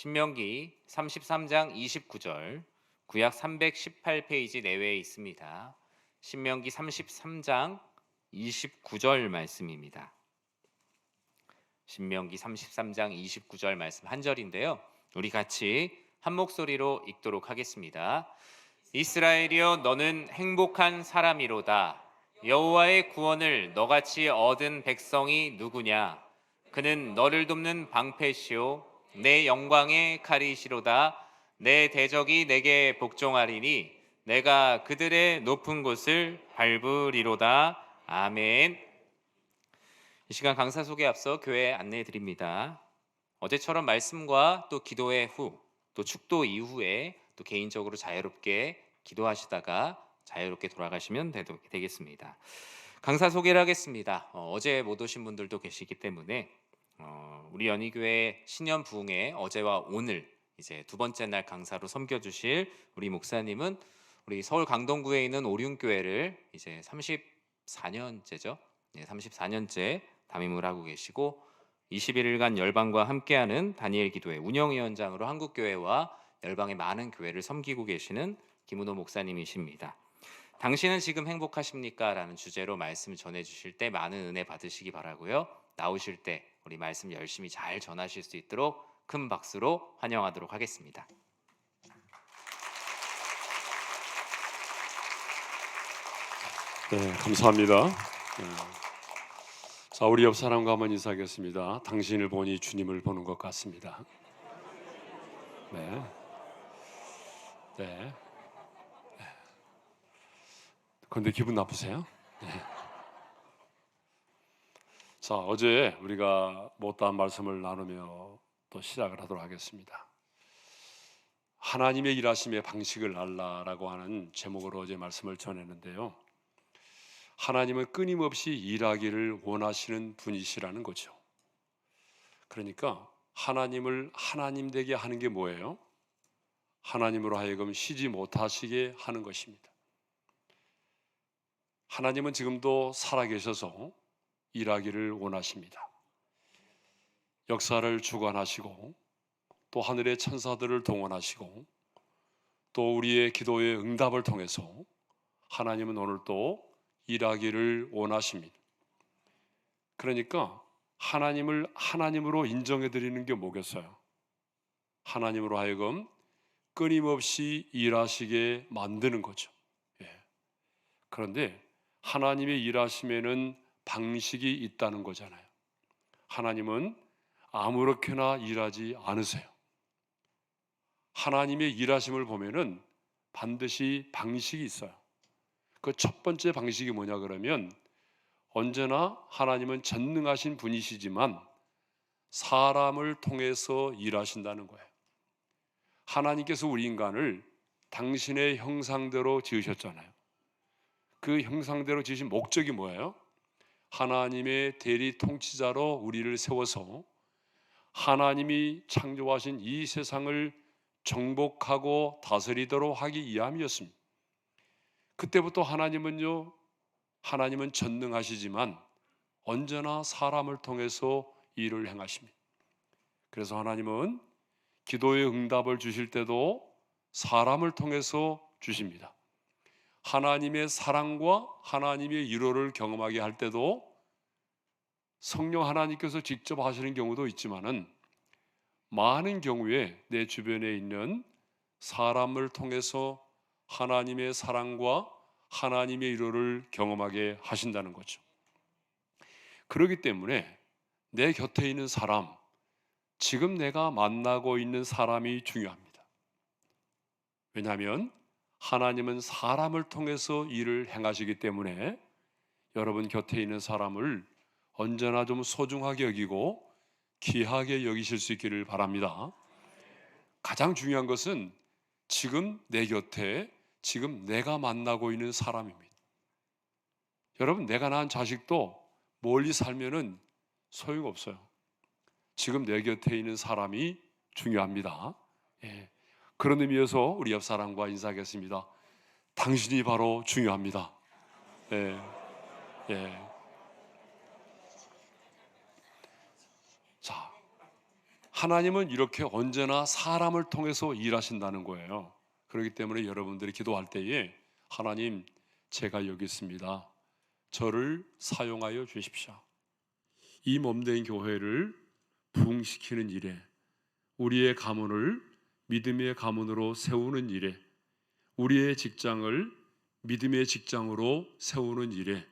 신명기 33장 29절, 구약 318페이지 내외에 있습니다. 신명기 33장 29절 말씀입니다. 신명기 33장 29절 말씀 한 절인데요. 우리 같이 한 목소리로 읽도록 하겠습니다. 이스라엘이여 너는 행복한 사람이로다. 여호와의 구원을 너같이 얻은 백성이 누구냐? 그는 너를 돕는 방패시오 내 영광의 칼이시로다. 내 대적이 내게 복종하리니 내가 그들의 높은 곳을 밟으리로다. 아멘. 이 시간 강사 소개 앞서 교회 안내해 드립니다. 어제처럼 말씀과 또 기도회 후, 또 축도 이후에 또 개인적으로 자유롭게 기도하시다가 자유롭게 돌아가시면 되겠습니다. 강사 소개를 하겠습니다. 어제 못 오신 분들도 계시기 때문에 우리 연희교회 신년 부흥회 어제와 오늘 이제 두 번째 날 강사로 섬겨주실 우리 목사님은 우리 서울 강동구에 있는 오륜교회를 이제 34년째죠. 네, 34년째 담임을 하고 계시고 21일간 열방과 함께하는 다니엘 기도회 운영위원장으로 한국교회와 열방의 많은 교회를 섬기고 계시는 김은호 목사님이십니다. 당신은 지금 행복하십니까? 라는 주제로 말씀을 전해주실 때 많은 은혜 받으시기 바라고요. 나오실 때 우리 말씀 열심히 잘 전하실 수 있도록 큰 박수로 환영하도록 하겠습니다. 네, 감사합니다. 자, 우리 옆 사람과 한번 인사하겠습니다. 당신을 보니 주님을 보는 것 같습니다. 네, 네. 그런데 기분 나쁘세요? 네. 자, 어제 우리가 못다한 말씀을 나누며 또 시작을 하도록 하겠습니다. 하나님의 일하심의 방식을 알라라고 하는 제목으로 어제 말씀을 전했는데요. 하나님은 끊임없이 일하기를 원하시는 분이시라는 거죠. 그러니까 하나님을 하나님 되게 하는 게 뭐예요? 하나님으로 하여금 쉬지 못하시게 하는 것입니다. 하나님은 지금도 살아계셔서 일하기를 원하십니다. 역사를 주관하시고 또 하늘의 천사들을 동원하시고 또 우리의 기도의 응답을 통해서 하나님은 오늘 또 일하기를 원하십니다. 그러니까 하나님을 하나님으로 인정해 드리는 게 뭐겠어요? 하나님으로 하여금 끊임없이 일하시게 만드는 거죠. 그런데 하나님의 일하심에는 방식이 있다는 거잖아요. 하나님은 아무렇게나 일하지 않으세요. 하나님의 일하심을 보면은 반드시 방식이 있어요. 그 첫 번째 방식이 뭐냐 그러면 언제나 하나님은 전능하신 분이시지만 사람을 통해서 일하신다는 거예요. 하나님께서 우리 인간을 당신의 형상대로 지으셨잖아요. 그 형상대로 지으신 목적이 뭐예요? 하나님의 대리 통치자로 우리를 세워서 하나님이 창조하신 이 세상을 정복하고 다스리도록 하기 위함이었습니다. 그때부터 하나님은 전능하시지만 언제나 사람을 통해서 일을 행하십니다. 그래서 하나님은 기도의 응답을 주실 때도 사람을 통해서 주십니다. 하나님의 사랑과 하나님의 위로를 경험하게 할 때도 성령 하나님께서 직접 하시는 경우도 있지만은 많은 경우에 내 주변에 있는 사람을 통해서 하나님의 사랑과 하나님의 위로를 경험하게 하신다는 거죠. 그렇기 때문에 내 곁에 있는 사람, 지금 내가 만나고 있는 사람이 중요합니다. 왜냐하면 하나님은 사람을 통해서 일을 행하시기 때문에 여러분 곁에 있는 사람을 언제나 좀 소중하게 여기고 귀하게 여기실 수 있기를 바랍니다. 가장 중요한 것은 지금 내 곁에 지금 내가 만나고 있는 사람입니다. 여러분 내가 낳은 자식도 멀리 살면은 소용없어요. 지금 내 곁에 있는 사람이 중요합니다. 그런 의미에서 우리 옆 사람과 인사하겠습니다. 당신이 바로 중요합니다. 자, 하나님은 이렇게 언제나 사람을 통해서 일하신다는 거예요. 그렇기 때문에 여러분들이 기도할 때에 하나님, 제가 여기 있습니다. 저를 사용하여 주십시오. 이 몸된 교회를 부흥시키는 일에, 우리의 가문을 믿음의 가문으로 세우는 일에, 우리의 직장을 믿음의 직장으로 세우는 일에,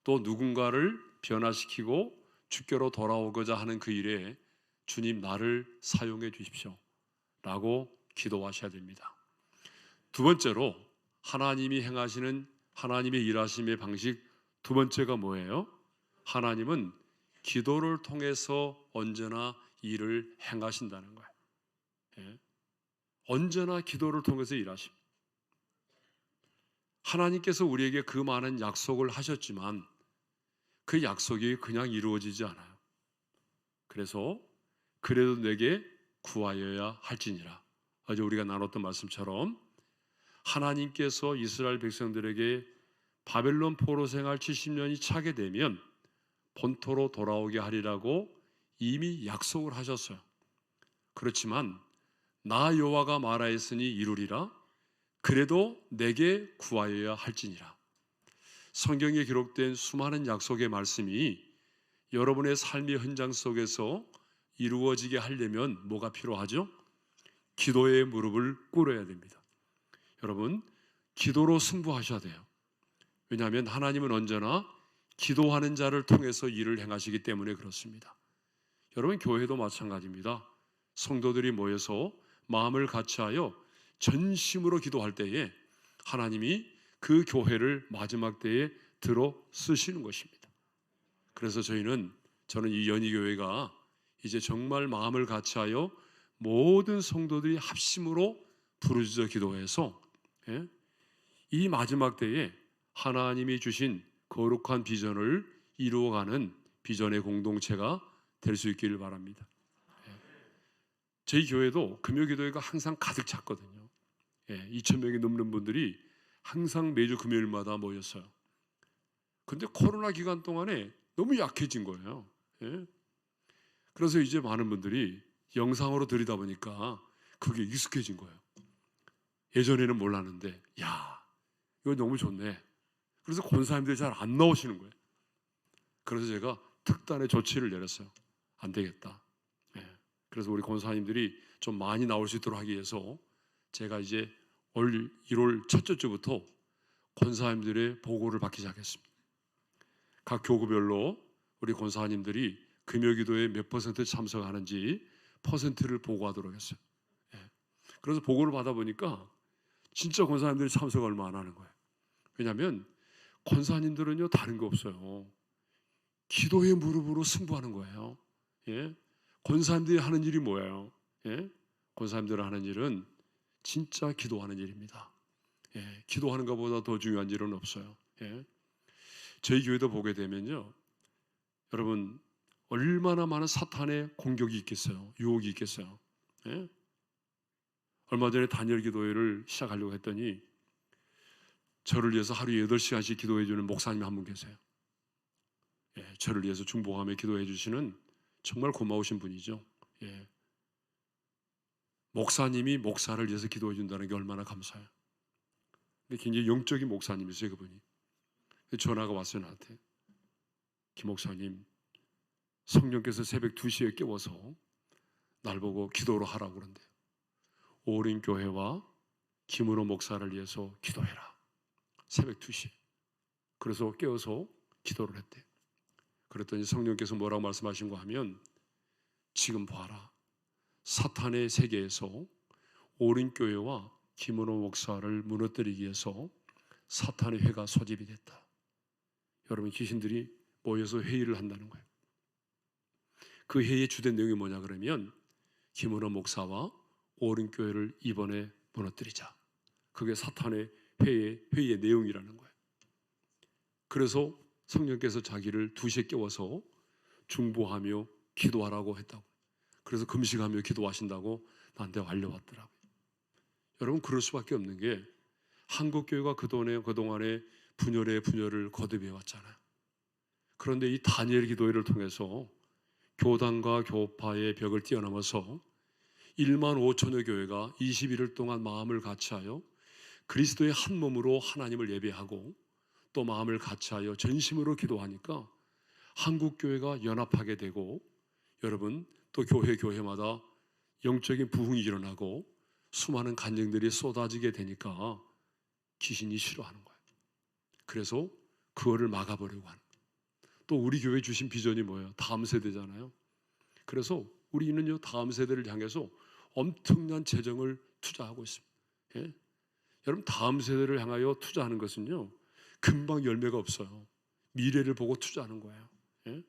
또 누군가를 변화시키고 주께로 돌아오고자 하는 그 일에 주님, 나를 사용해 주십시오 라고 기도하셔야 됩니다. 두 번째로 하나님이 행하시는 하나님의 일하심의 방식, 두 번째가 뭐예요? 하나님은 기도를 통해서 언제나 일을 행하신다는 거예요. 예? 언제나 기도를 통해서 일하십니다. 하나님께서 우리에게 그 많은 약속을 하셨지만 그 약속이 그냥 이루어지지 않아요. 그래서 그래도 내게 구하여야 할지니라. 어제 우리가 나눴던 말씀처럼 하나님께서 이스라엘 백성들에게 바벨론 포로 생활 70년이 차게 되면 본토로 돌아오게 하리라고 이미 약속을 하셨어요. 그렇지만 나 여호와가 말하였으니 이루리라. 그래도 내게 구하여야 할지니라. 성경에 기록된 수많은 약속의 말씀이 여러분의 삶의 현장 속에서 이루어지게 하려면 뭐가 필요하죠? 기도의 무릎을 꿇어야 됩니다. 여러분, 기도로 승부하셔야 돼요. 왜냐하면 하나님은 언제나 기도하는 자를 통해서 일을 행하시기 때문에 그렇습니다. 여러분, 교회도 마찬가지입니다. 성도들이 모여서 마음을 같이하여 전심으로 기도할 때에 하나님이 그 교회를 마지막 때에 들어 쓰시는 것입니다. 그래서 저는 이 연희교회가 이제 정말 마음을 같이하여 모든 성도들이 합심으로 부르짖어 기도해서 이 마지막 때에 하나님이 주신 거룩한 비전을 이루어가는 비전의 공동체가 될 수 있기를 바랍니다. 저희 교회도 금요기도회가 항상 가득 찼거든요. 2,000명이 넘는 분들이 항상 매주 금요일마다 모였어요. 근데 코로나 기간 동안에 너무 약해진 거예요. 그래서 이제 많은 분들이 영상으로 드리다 보니까 그게 익숙해진 거예요. 예전에는 몰랐는데, 야, 이거 너무 좋네. 그래서 권사님들이 잘 안 나오시는 거예요. 그래서 제가 특단의 조치를 내렸어요. 안 되겠다. 그래서 우리 권사님들이 좀 많이 나올 수 있도록 하기 위해서 제가 이제 올 1월 첫째 주부터 권사님들의 보고를 받기 시작했습니다. 각 교구별로 우리 권사님들이 금요기도에 몇 퍼센트 참석하는지 퍼센트를 보고하도록 했어요. 그래서 보고를 받아보니까 진짜 권사님들이 참석을 얼마 안 하는 거예요. 왜냐하면 권사님들은요, 다른 거 없어요. 기도의 무릎으로 승부하는 거예요. 권사님들이 하는 일이 뭐예요? 권사님들이 하는 일은 진짜 기도하는 일입니다. 기도하는 것보다 더 중요한 일은 없어요. 저희 교회도 보게 되면요, 여러분, 얼마나 많은 사탄의 공격이 있겠어요? 유혹이 있겠어요? 얼마 전에 단열 기도회를 시작하려고 했더니 저를 위해서 하루에 8시간씩 기도해 주는 목사님이 한 분 계세요. 저를 위해서 중보하며 기도해 주시는 정말 고마우신 분이죠. 목사님이 목사를 위해서 기도해 준다는 게 얼마나 감사해요. 근데 굉장히 영적인 목사님이세요, 그분이. 전화가 왔어요, 나한테. 김 목사님, 성령께서 새벽 2시에 깨워서 날 보고 기도로 하라고 그런대요. 오린교회와 김은호 목사를 위해서 기도해라. 새벽 2시. 그래서 깨워서 기도를 했대요. 그랬더니 성령께서 뭐라고 말씀하신 거 하면, 지금 봐라. 사탄의 세계에서 오린교회와 김은호 목사를 무너뜨리기 위해서 사탄의 회가 소집이 됐다. 여러분, 귀신들이 모여서 회의를 한다는 거예요. 그 회의의 주된 내용이 뭐냐 그러면 김은호 목사와 오른교회를 이번에 무너뜨리자. 그게 사탄의 회의의 내용이라는 거예요. 그래서 성령께서 자기를 2시에 깨워서 중보하며 기도하라고 했다고. 그래서 금식하며 기도하신다고 나한테 알려왔더라고요. 여러분, 그럴 수밖에 없는 게 한국교회가 그동안에 분열의 분열을 거듭해 왔잖아요. 그런데 이 다니엘 기도회를 통해서 교단과 교파의 벽을 뛰어넘어서 1만 5천여 교회가 21일 동안 마음을 같이하여 그리스도의 한 몸으로 하나님을 예배하고 또 마음을 같이하여 전심으로 기도하니까 한국 교회가 연합하게 되고, 여러분, 또 교회마다 영적인 부흥이 일어나고 수많은 간증들이 쏟아지게 되니까 귀신이 싫어하는 거예요. 그래서 그거를 막아보려고 하는 거예요. 또 우리 교회 주신 비전이 뭐예요? 다음 세대잖아요. 그래서 우리는요, 다음 세대를 향해서 엄청난 재정을 투자하고 있습니다. 예? 여러분, 다음 세대를 향하여 투자하는 것은요, 금방 열매가 없어요. 미래를 보고 투자하는 거예요. 예?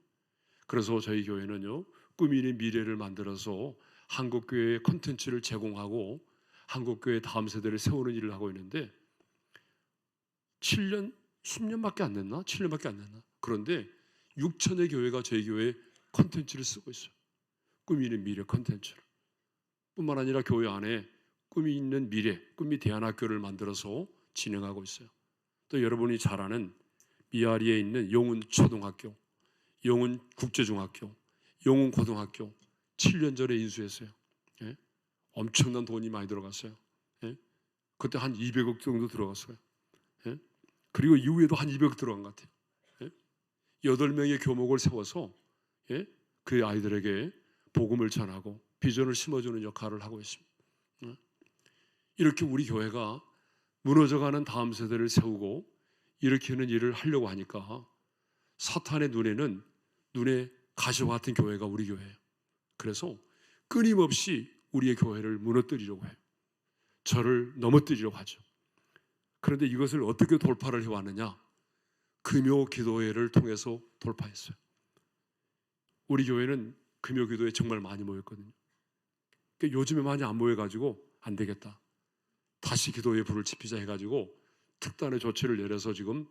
그래서 저희 교회는요, 꿈이 있는 미래를 만들어서 한국교회의 콘텐츠를 제공하고 한국교회 다음 세대를 세우는 일을 하고 있는데, 7년, 10년밖에 안 됐나? 7년밖에 안 됐나? 그런데 6천의 교회가 저희 교회에 콘텐츠를 쓰고 있어요. 꿈이 있는 미래 콘텐츠를. 뿐만 아니라 교회 안에 꿈이 있는 미래, 꿈이 대안학교를 만들어서 진행하고 있어요. 또 여러분이 잘 아는 미아리에 있는 용운 초등학교, 용운 국제중학교, 용운 고등학교 7년 전에 인수했어요. 예? 엄청난 돈이 많이 들어갔어요. 예? 그때 한 200억 정도 들어갔어요. 예? 그리고 이후에도 한 200억 들어간 것 같아요. 예? 8명의 교목을 세워서 예? 그 아이들에게 복음을 전하고 비전을 심어주는 역할을 하고 있습니다. 예? 이렇게 우리 교회가 무너져가는 다음 세대를 세우고 일으키는 일을 하려고 하니까 사탄의 눈에 가시와 같은 교회가 우리 교회예요. 그래서 끊임없이 우리의 교회를 무너뜨리려고 해요. 저를 넘어뜨리려고 하죠. 그런데 이것을 어떻게 돌파를 해왔느냐? 금요 기도회를 통해서 돌파했어요. 우리 교회는 금요 기도회 정말 많이 모였거든요. 그러니까 요즘에 많이 안 모여가지고 안 되겠다, 다시 기도회에 불을 지피자 해가지고 특단의 조치를 내려서 지금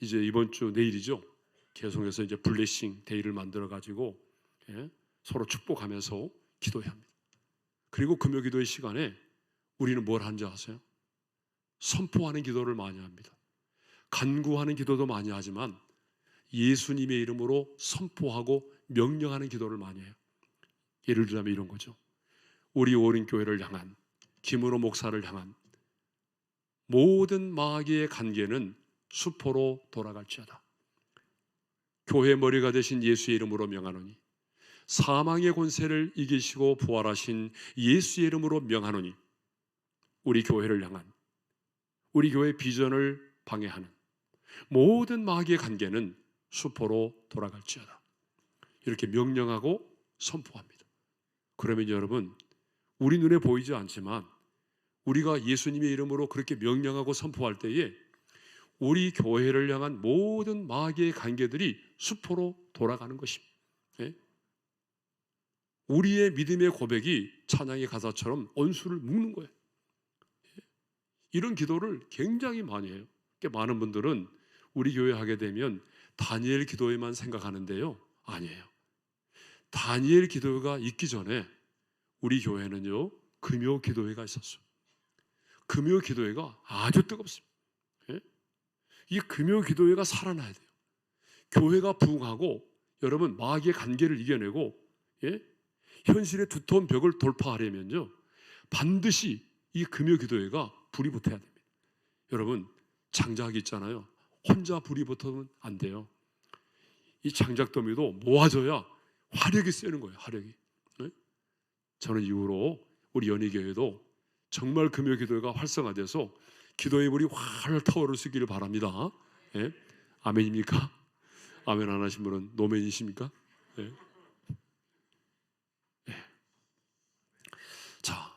이제 이번 주 내일이죠, 계속해서 이제 블레싱 데이를 만들어 가지고 예? 서로 축복하면서 기도해야 합니다. 그리고 금요 기도의 시간에 우리는 뭘 하는지 아세요? 선포하는 기도를 많이 합니다. 간구하는 기도도 많이 하지만 예수님의 이름으로 선포하고 명령하는 기도를 많이 해요. 예를 들자면 이런 거죠. 우리 오린교회를 향한, 김은호 목사를 향한 모든 마귀의 관계는 수포로 돌아갈지어다. 교회 머리가 되신 예수의 이름으로 명하노니, 사망의 권세를 이기시고 부활하신 예수의 이름으로 명하노니, 우리 교회를 향한, 우리 교회 비전을 방해하는 모든 마귀의 관계는 수포로 돌아갈지어다. 이렇게 명령하고 선포합니다. 그러면 여러분, 우리 눈에 보이지 않지만 우리가 예수님의 이름으로 그렇게 명령하고 선포할 때에 우리 교회를 향한 모든 마귀의 관계들이 수포로 돌아가는 것입니다. 예? 우리의 믿음의 고백이 찬양의 가사처럼 원수를 묶는 거예요. 예? 이런 기도를 굉장히 많이 해요. 그러니까 많은 분들은 우리 교회 하게 되면 다니엘 기도회만 생각하는데요, 아니에요. 다니엘 기도회가 있기 전에 우리 교회는요, 금요 기도회가 있었어요. 금요 기도회가 아주 뜨겁습니다. 예? 이 금요 기도회가 살아나야 돼요. 교회가 부흥하고 여러분 마귀의 관계를 이겨내고 예? 현실의 두터운 벽을 돌파하려면요, 반드시 이 금요 기도회가 불이 붙어야 됩니다. 여러분, 장작 있잖아요. 혼자 불이 붙으면 안 돼요. 이 장작더미도 모아져야 화력이 세는 거예요. 화력이. 예? 저는 이후로 우리 연희교회도 정말 금요 기도회가 활성화돼서 기도의 불이 활 타오를 수 있기를 바랍니다. 예? 아멘입니까? 아멘 안 하신 분은 노멘이십니까? 예. 예. 자,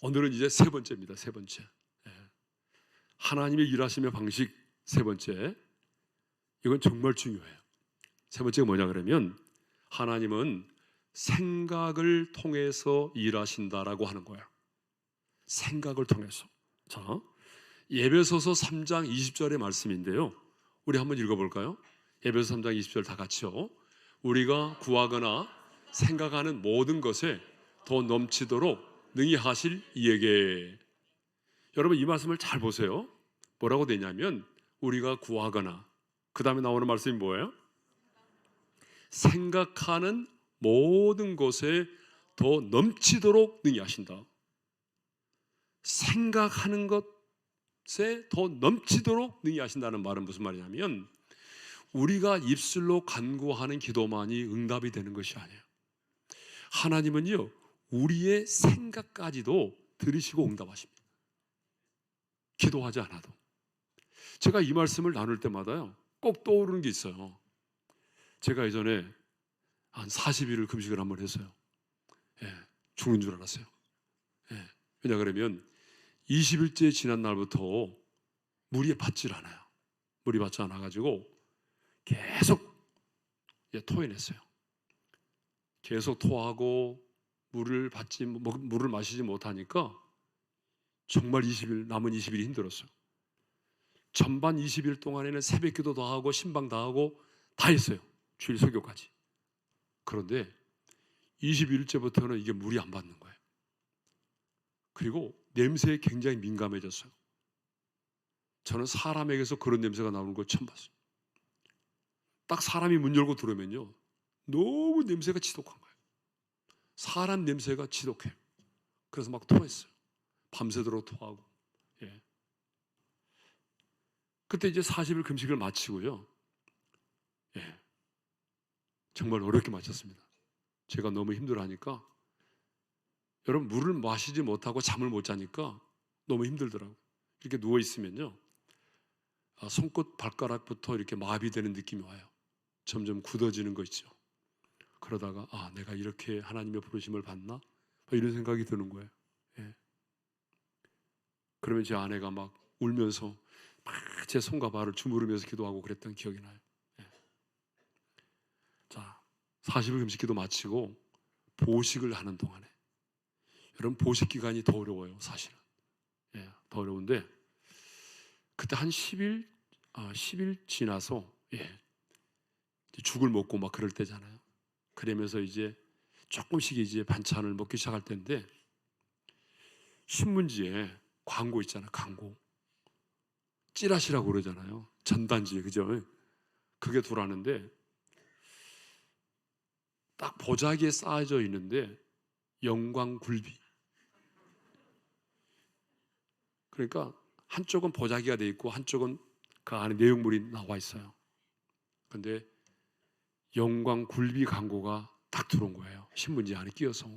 오늘은 이제 세 번째입니다. 세 번째. 예. 하나님의 일하심의 방식 세 번째. 이건 정말 중요해요. 세 번째가 뭐냐 그러면 하나님은 생각을 통해서 일하신다라고 하는 거예요. 생각을 통해서. 자, 에베소서 3장 20절의 말씀인데요, 우리 한번 읽어볼까요? 에베소 3장 20절 다 같이요. 우리가 구하거나 생각하는 모든 것에 더 넘치도록 능히 하실 이에게. 여러분, 이 말씀을 잘 보세요. 뭐라고 되냐면 우리가 구하거나, 그 다음에 나오는 말씀이 뭐예요? 생각하는 모든 것에 더 넘치도록 능히 하신다. 생각하는 것에 더 넘치도록 능히 하신다는 말은 무슨 말이냐면 우리가 입술로 간구하는 기도만이 응답이 되는 것이 아니에요. 하나님은요, 우리의 생각까지도 들으시고 응답하십니다. 기도하지 않아도. 제가 이 말씀을 나눌 때마다요, 꼭 떠오르는 게 있어요. 제가 예전에 한 40일을 금식을 한번 했어요. 예, 죽는 줄 알았어요. 예, 왜냐 그러면 20일째 지난 날부터 물이 받질 않아요. 물이 받지 않아가지고 계속 토해냈어요. 계속 토하고 물을 마시지 못하니까 정말 남은 20일이 힘들었어요. 전반 20일 동안에는 새벽기도도 하고 신방 다 하고 다 했어요. 주일 설교까지. 그런데 21일째부터는 이게 물이 안 받는 거예요. 그리고 냄새에 굉장히 민감해졌어요. 저는 사람에게서 그런 냄새가 나오는 걸 처음 봤어요. 딱 사람이 문 열고 들어오면요, 너무 냄새가 지독한 거예요. 사람 냄새가 지독해요. 그래서 막 토했어요. 밤새도록 토하고. 예. 그때 이제 40일 금식을 마치고요. 예. 정말 어렵게 마쳤습니다. 제가 너무 힘들어하니까, 여러분 물을 마시지 못하고 잠을 못 자니까 너무 힘들더라고요. 이렇게 누워 있으면요, 손끝 발가락부터 이렇게 마비되는 느낌이 와요. 점점 굳어지는 거 있죠. 그러다가 내가 이렇게 하나님의 부르심을 받나? 이런 생각이 드는 거예요. 예. 그러면 제 아내가 막 울면서 막 제 손과 발을 주무르면서 기도하고 그랬던 기억이 나요. 예. 자, 40일 금식 기도 마치고 보식을 하는 동안에, 여러분 보식 기간이 더 어려워요, 사실은. 예, 더 어려운데 그때 한 10일 지나서 죽을 먹고 막 그럴 때잖아요. 그러면서 이제 조금씩 이제 반찬을 먹기 시작할 때인데, 신문지에 광고 있잖아요. 광고. 찌라시라고 그러잖아요. 전단지에, 그죠? 그게 들어왔는데 딱 보자기에 쌓여져 있는데 영광굴비. 그러니까 한쪽은 보자기가 돼 있고 한쪽은 그 안에 내용물이 나와 있어요. 근데 영광굴비 광고가 딱 들어온 거예요. 신문지 안에 끼어서.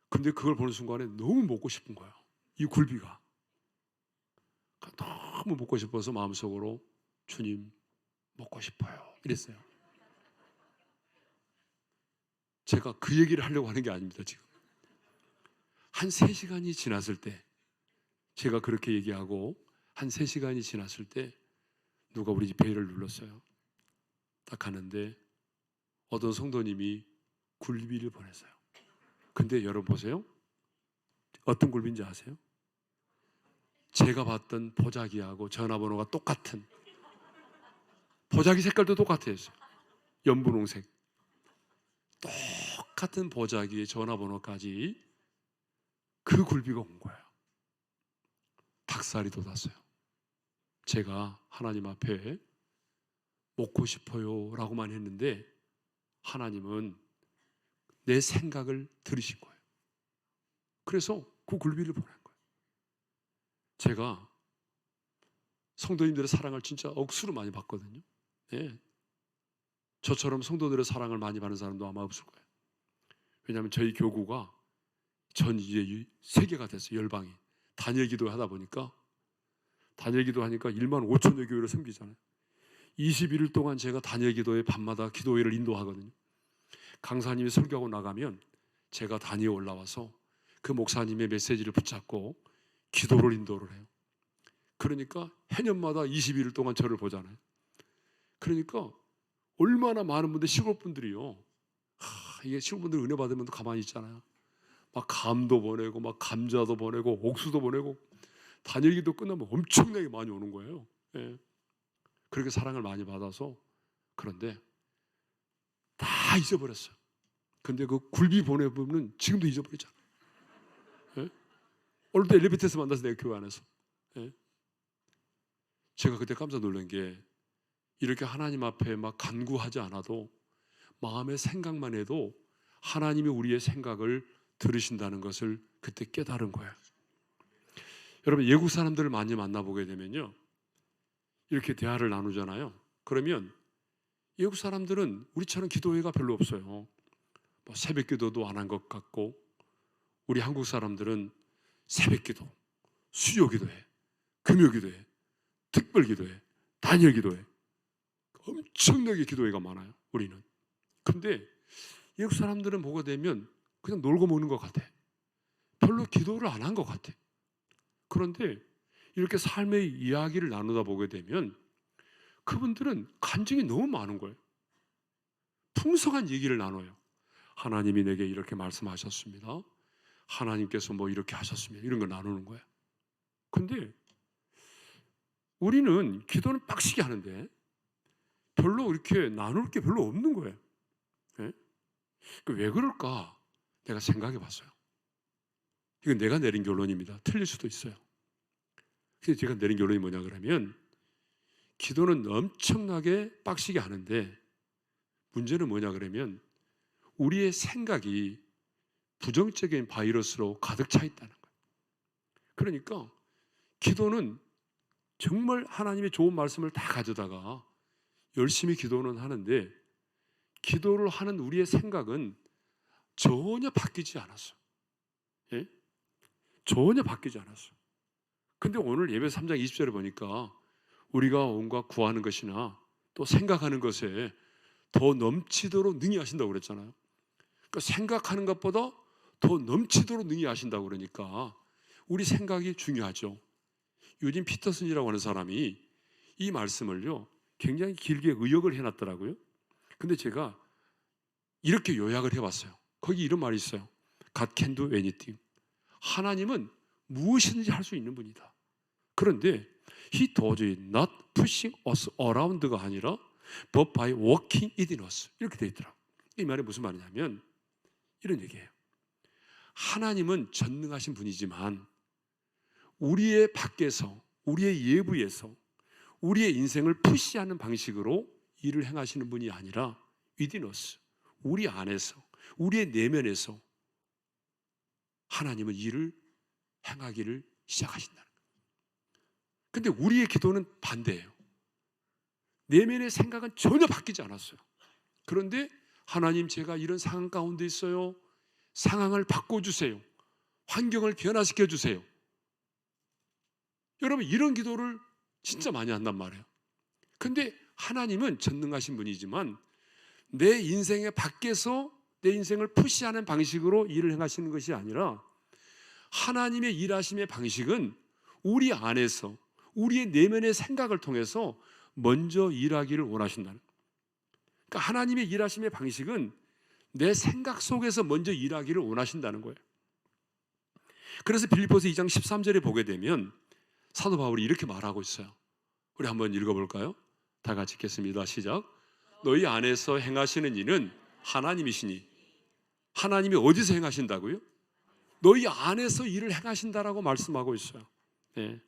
근데 그걸 보는 순간에 너무 먹고 싶은 거예요. 이 굴비가. 너무 먹고 싶어서 마음속으로 주님 먹고 싶어요 이랬어요. 제가 그 얘기를 하려고 하는 게 아닙니다. 지금 한 3시간이 지났을 때, 제가 그렇게 얘기하고 한 3시간이 지났을 때 누가 우리 집 베일을 눌렀어요. 딱 가는데 어떤 성도님이 굴비를 보냈어요. 근데 여러분 보세요. 어떤 굴비인지 아세요? 제가 봤던 보자기하고 전화번호가 똑같은, 보자기 색깔도 똑같아요. 연분홍색. 똑같은 보자기의 전화번호까지 그 굴비가 온 거예요. 닭살이 돋았어요. 제가 하나님 앞에 먹고 싶어요 라고만 했는데 하나님은 내 생각을 들으신 거예요. 그래서 그 굴비를 보낸 거예요. 제가 성도님들의 사랑을 진짜 억수로 많이 받거든요. 예. 저처럼 성도들의 사랑을 많이 받는 사람도 아마 없을 거예요. 왜냐하면 저희 교구가 전 이제 세계가 됐어요. 열방이. 단일 기도 하다 보니까, 단일 기도 하니까 1만 5천여 교회를 섬기잖아요. 21일 동안 제가 단일 기도에 밤마다 기도회를 인도하거든요. 강사님이 설교하고 나가면 제가 단위에 올라와서 그 목사님의 메시지를 붙잡고 기도를 인도를 해요. 그러니까 해년마다 21일 동안 저를 보잖아요. 그러니까 얼마나 많은 분들, 시골 분들이요. 이게 시골 분들 은혜 받으면 가만히 있잖아요. 막 감도 보내고 막 감자도 보내고 옥수도 보내고, 단일기도 끝나면 엄청나게 많이 오는 거예요. 예. 그렇게 사랑을 많이 받아서. 그런데 다 잊어버렸어요. 근데 그 굴비 보내보면 지금도 잊어버리잖아요. 예? 오늘도 엘리베이터에서 만나서 내가 교회 안에서. 예? 제가 그때 깜짝 놀란 게, 이렇게 하나님 앞에 막 간구하지 않아도 마음의 생각만 해도 하나님이 우리의 생각을 들으신다는 것을 그때 깨달은 거예요. 여러분, 외국 사람들을 많이 만나보게 되면요, 이렇게 대화를 나누잖아요. 그러면 외국 사람들은 우리처럼 기도회가 별로 없어요. 뭐 새벽 기도도 안 한 것 같고, 우리 한국 사람들은 새벽 기도, 수요 기도회, 금요 기도회, 특별 기도회, 단일 기도회, 엄청나게 기도회가 많아요. 우리는. 근데 외국 사람들은 보게 되면 그냥 놀고 먹는 것 같아. 별로 기도를 안 한 것 같아. 그런데 이렇게 삶의 이야기를 나누다 보게 되면 그분들은 간증이 너무 많은 거예요. 풍성한 얘기를 나눠요. 하나님이 내게 이렇게 말씀하셨습니다. 하나님께서 뭐 이렇게 하셨습니다. 이런 거 나누는 거예요. 근데 우리는 기도는 빡시게 하는데 별로 이렇게 나눌 게 별로 없는 거예요. 네? 왜 그럴까? 내가 생각해 봤어요. 이건 내가 내린 결론입니다. 틀릴 수도 있어요. 그래서 제가 내린 결론이 뭐냐 그러면, 기도는 엄청나게 빡시게 하는데 문제는 뭐냐 그러면 우리의 생각이 부정적인 바이러스로 가득 차 있다는 거예요. 그러니까 기도는 정말 하나님의 좋은 말씀을 다 가져다가 열심히 기도는 하는데, 기도를 하는 우리의 생각은 전혀 바뀌지 않았어. 예? 전혀 바뀌지 않았어. 근데 오늘 예배 3장 20절에 보니까 우리가 온갖 구하는 것이나 또 생각하는 것에 더 넘치도록 능히 하신다고 그랬잖아요. 그러니까 생각하는 것보다 더 넘치도록 능히 하신다고 그러니까 우리 생각이 중요하죠. 유진 피터슨이라고 하는 사람이 이 말씀을요 굉장히 길게 의역을 해놨더라고요. 근데 제가 이렇게 요약을 해봤어요. 거기 이런 말이 있어요. God can do anything. 하나님은 무엇이든지 할 수 있는 분이다. 그런데 He does not pushing us around가 아니라 but by working within us. 이렇게 되어 있더라고요. 이 말이 무슨 말이냐면 이런 얘기예요. 하나님은 전능하신 분이지만 우리의 밖에서, 우리의 예부에서 우리의 인생을 푸시하는 방식으로 일을 행하시는 분이 아니라 within us, 우리 안에서, 우리의 내면에서 하나님은 일을 행하기를 시작하신다는 거예요. 근데 우리의 기도는 반대예요. 내면의 생각은 전혀 바뀌지 않았어요. 그런데 하나님, 제가 이런 상황 가운데 있어요. 상황을 바꿔주세요. 환경을 변화시켜 주세요. 여러분, 이런 기도를 진짜 많이 한단 말이에요. 근데 하나님은 전능하신 분이지만 내 인생의 밖에서 내 인생을 푸시하는 방식으로 일을 행하시는 것이 아니라 하나님의 일하심의 방식은 우리 안에서 우리의 내면의 생각을 통해서 먼저 일하기를 원하신다는 거예요. 그러니까 하나님의 일하심의 방식은 내 생각 속에서 먼저 일하기를 원하신다는 거예요. 그래서 빌립보서 2장 13절에 보게 되면 사도 바울이 이렇게 말하고 있어요. 우리 한번 읽어볼까요? 다 같이 읽겠습니다. 시작. 너희 안에서 행하시는 이는 하나님이시니. 하나님이 어디서 행하신다고요? 너희 안에서 일을 행하신다라고 말씀하고 있어요. 네.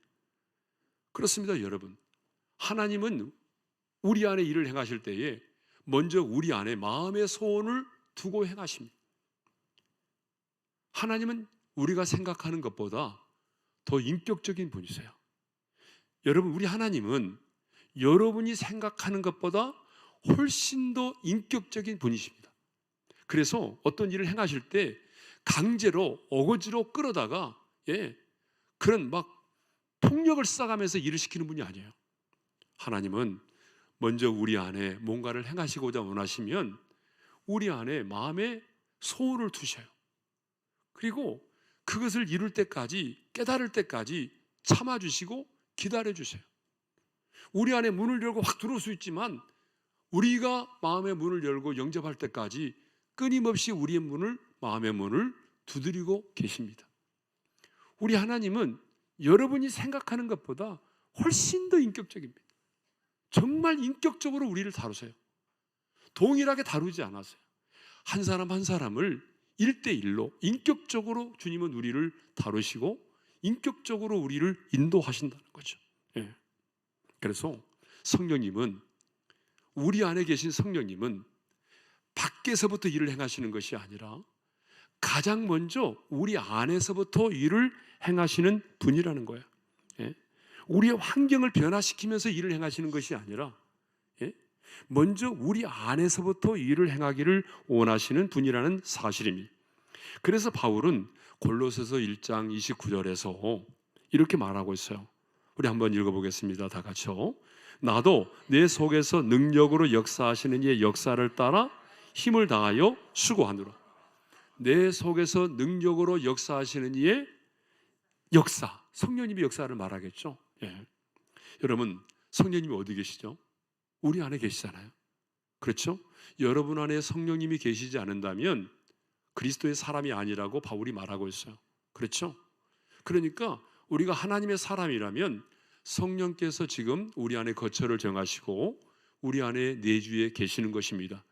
그렇습니다, 여러분. 하나님은 우리 안에 일을 행하실 때에 먼저 우리 안에 마음의 소원을 두고 행하십니다. 하나님은 우리가 생각하는 것보다 더 인격적인 분이세요. 여러분, 우리 하나님은 여러분이 생각하는 것보다 훨씬 더 인격적인 분이십니다. 그래서 어떤 일을 행하실 때 강제로 어거지로 끌어다가 그런 막 폭력을 써가면서 일을 시키는 분이 아니에요. 하나님은 먼저 우리 안에 뭔가를 행하시고자 원하시면 우리 안에 마음에 소원을 두셔요. 그리고 그것을 이룰 때까지, 깨달을 때까지 참아주시고 기다려주세요. 우리 안에 문을 열고 확 들어올 수 있지만 우리가 마음의 문을 열고 영접할 때까지 끊임없이 우리의 문을, 마음의 문을 두드리고 계십니다. 우리 하나님은 여러분이 생각하는 것보다 훨씬 더 인격적입니다. 정말 인격적으로 우리를 다루세요. 동일하게 다루지 않았어요. 한 사람 한 사람을 1대1로 인격적으로 주님은 우리를 다루시고 인격적으로 우리를 인도하신다는 거죠. 그래서 성령님은, 우리 안에 계신 성령님은 밖에서부터 일을 행하시는 것이 아니라 가장 먼저 우리 안에서부터 일을 행하시는 분이라는 거예요. 예? 우리의 환경을 변화시키면서 일을 행하시는 것이 아니라, 예? 먼저 우리 안에서부터 일을 행하기를 원하시는 분이라는 사실입니다. 그래서 바울은 골로새서 1장 29절에서 이렇게 말하고 있어요. 우리 한번 읽어보겠습니다. 다 같이요. 나도 내 속에서 능력으로 역사하시는 이의 역사를 따라 힘을 다하여 수고하노라. 내 속에서 능력으로 역사하시는 이의 역사, 성령님의 역사를 말하겠죠. 예. 여러분, 성령님이 어디 계시죠? 우리 안에 계시잖아요. 그렇죠? 여러분 안에 성령님이 계시지 않는다면 그리스도의 사람이 아니라고 바울이 말하고 있어요. 그렇죠? 그러니까 우리가 하나님의 사람이라면 성령께서 지금 우리 안에 거처를 정하시고 우리 안에 내주에 계시는 것입니다.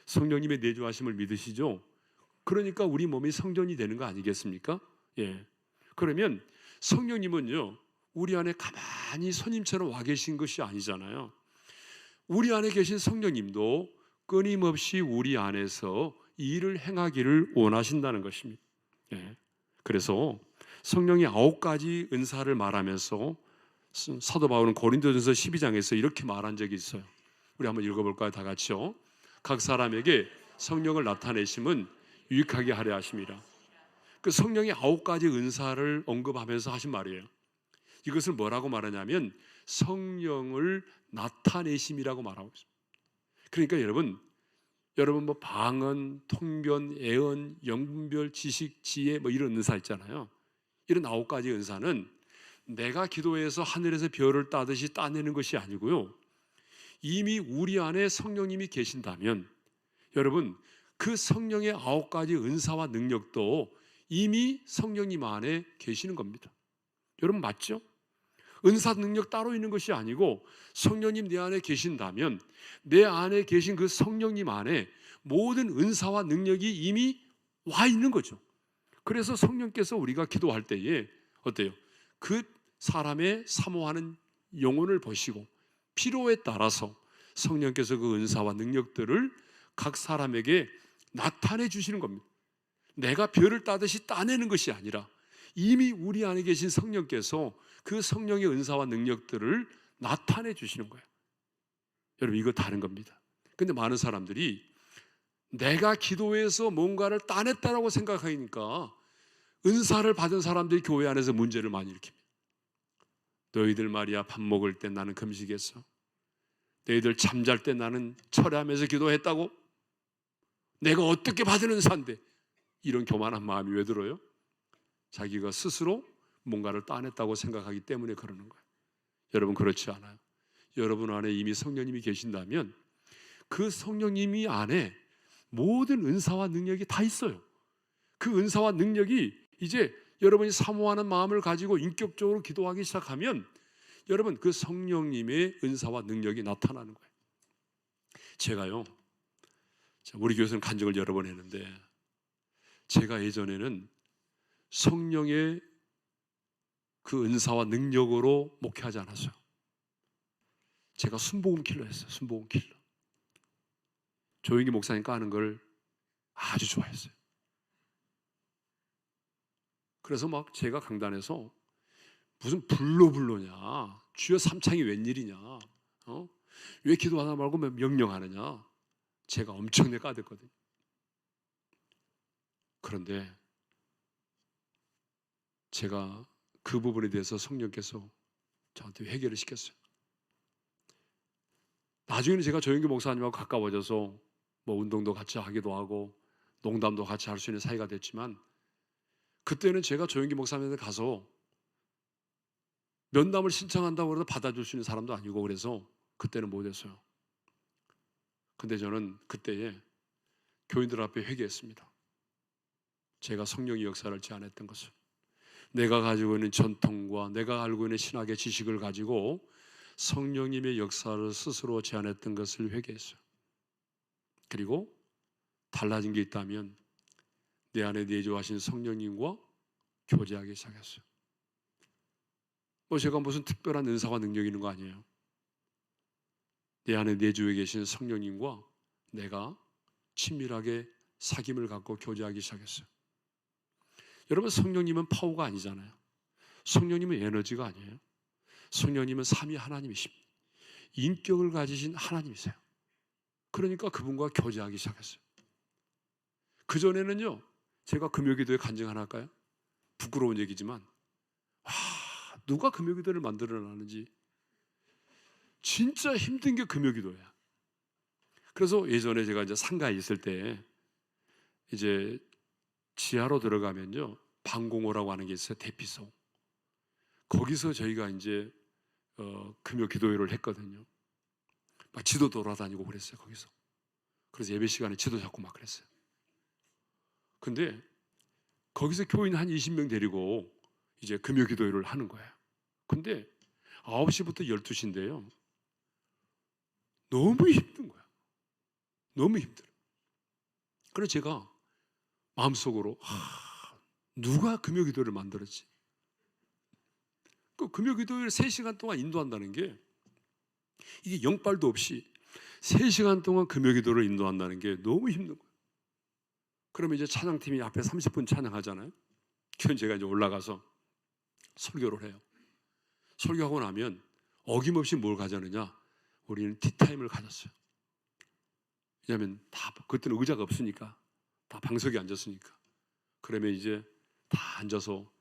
성령님의 내주하심을 믿으시죠? 그러니까 우리 몸이 성전이 되는 거 아니겠습니까? 예. 그러면 성령님은요, 우리 안에 가만히 손님처럼 와 계신 것이 아니잖아요. 우리 안에 계신 성령님도 끊임없이 우리 안에서 일을 행하기를 원하신다는 것입니다. 예. 그래서 성령의 9가지 은사를 말하면서 사도 바울은 고린도전서 12장에서 이렇게 말한 적이 있어요. 우리 한번 읽어볼까요? 다 같이요. 각 사람에게 성령을 나타내심은 유익하게 하려 하심이라. 그 성령의 9가지 은사를 언급하면서 하신 말이에요. 이것을 뭐라고 말하냐면 성령을 나타내심이라고 말하고 있습니다. 그러니까 여러분 뭐 방언, 통변, 예언, 영분별, 지식, 지혜 뭐 이런 은사 있잖아요. 이런 9가지 은사는 내가 기도해서 하늘에서 별을 따듯이 따내는 것이 아니고요. 이미 우리 안에 성령님이 계신다면 여러분 그 성령의 9가지 은사와 능력도 이미 성령님 안에 계시는 겁니다. 여러분 맞죠? 은사 능력 따로 있는 것이 아니고 성령님 내 안에 계신다면 내 안에 계신 그 성령님 안에 모든 은사와 능력이 이미 와 있는 거죠. 그래서 성령께서 우리가 기도할 때에 어때요? 그 사람의 사모하는 영혼을 보시고 필요에 따라서 성령께서 그 은사와 능력들을 각 사람에게 나타내 주시는 겁니다. 내가 별을 따듯이 따내는 것이 아니라 이미 우리 안에 계신 성령께서 그 성령의 은사와 능력들을 나타내 주시는 거예요. 여러분 이거 다른 겁니다. 근데 많은 사람들이 내가 기도해서 뭔가를 따냈다라고 생각하니까 은사를 받은 사람들이 교회 안에서 문제를 많이 일으킵니다. 너희들 말이야 밥 먹을 때 나는 금식했어. 너희들 잠잘 때 나는 철회하면서 기도했다고? 내가 어떻게 받은 은사인데? 이런 교만한 마음이 왜 들어요? 자기가 스스로 뭔가를 따냈다고 생각하기 때문에 그러는 거예요. 여러분 그렇지 않아요. 여러분 안에 이미 성령님이 계신다면 그 성령님이 안에 모든 은사와 능력이 다 있어요. 그 은사와 능력이 이제 여러분이 사모하는 마음을 가지고 인격적으로 기도하기 시작하면 여러분 그 성령님의 은사와 능력이 나타나는 거예요. 제가요 우리 교회에서는 간증을 여러 번 했는데 제가 예전에는 성령의 그 은사와 능력으로 목회하지 않았어요. 제가 순복음 킬러 했어요. 순복음 킬러. 조영기 목사님 까는 걸 아주 좋아했어요. 그래서 막 제가 강단에서 무슨 불로냐 주여 삼창이 웬일이냐 왜 기도하다 말고 명령하느냐 제가 엄청나게 까댔거든요. 그런데 제가 그 부분에 대해서 성령께서 저한테 회개를 시켰어요. 나중에는 제가 조영기 목사님하고 가까워져서 뭐 운동도 같이 하기도 하고 농담도 같이 할 수 있는 사이가 됐지만 그때는 제가 조영기 목사님한테 가서 면담을 신청한다고 해서 받아줄 수 있는 사람도 아니고 그래서 그때는 못했어요. 근데 저는 그때에 교인들 앞에 회개했습니다. 제가 성령의 역사를 제안했던 것을 내가 가지고 있는 전통과 내가 알고 있는 신학의 지식을 가지고 성령님의 역사를 스스로 제안했던 것을 회개했어요. 그리고 달라진 게 있다면 내 안에 내주하신 성령님과 교제하기 시작했어요. 제가 무슨 특별한 은사와 능력이 있는 거 아니에요. 내 안에 내주에 계신 성령님과 내가 친밀하게 사귐을 갖고 교제하기 시작했어요. 여러분, 성령님은 파워가 아니잖아요. 성령님은 에너지가 아니에요. 성령님은 삼위 하나님이십니다. 인격을 가지신 하나님이세요. 그러니까 그분과 교제하기 시작했어요. 그전에는요, 제가 금요기도에 간증 하나 할까요? 부끄러운 얘기지만 누가 금요기도를 만들어놨는지 진짜 힘든 게 금요기도야. 그래서 예전에 제가 이제 상가에 있을 때 이제 지하로 들어가면요, 방공호라고 하는 게 있어요. 대피소. 거기서 저희가 이제 금요 기도회를 했거든요. 막 지도 돌아다니고 그랬어요, 거기서. 그래서 예배 시간에 지도 잡고 막 그랬어요. 근데 거기서 교인 한 20명 데리고 이제 금요 기도회를 하는 거예요. 근데 9시부터 12시인데요. 너무 힘든 거야. 너무 힘들어. 그래서 제가 마음속으로 누가 금요 기도회를 만들었지? 그 금요 기도회를 3시간 동안 인도한다는 게 이게 영빨도 없이 3시간 동안 금요 기도를 인도한다는 게 너무 힘든 거예요. 그러면 이제 찬양팀이 앞에 30분 찬양하잖아요. 그럼 제가 이제 올라가서 설교를 해요. 설교하고 나면 어김없이 뭘 가져느냐? 우리는 티타임을 가졌어요. 왜냐하면 다 그때는 의자가 없으니까 다 방석에 앉았으니까. 그러면 이제 다 앉아서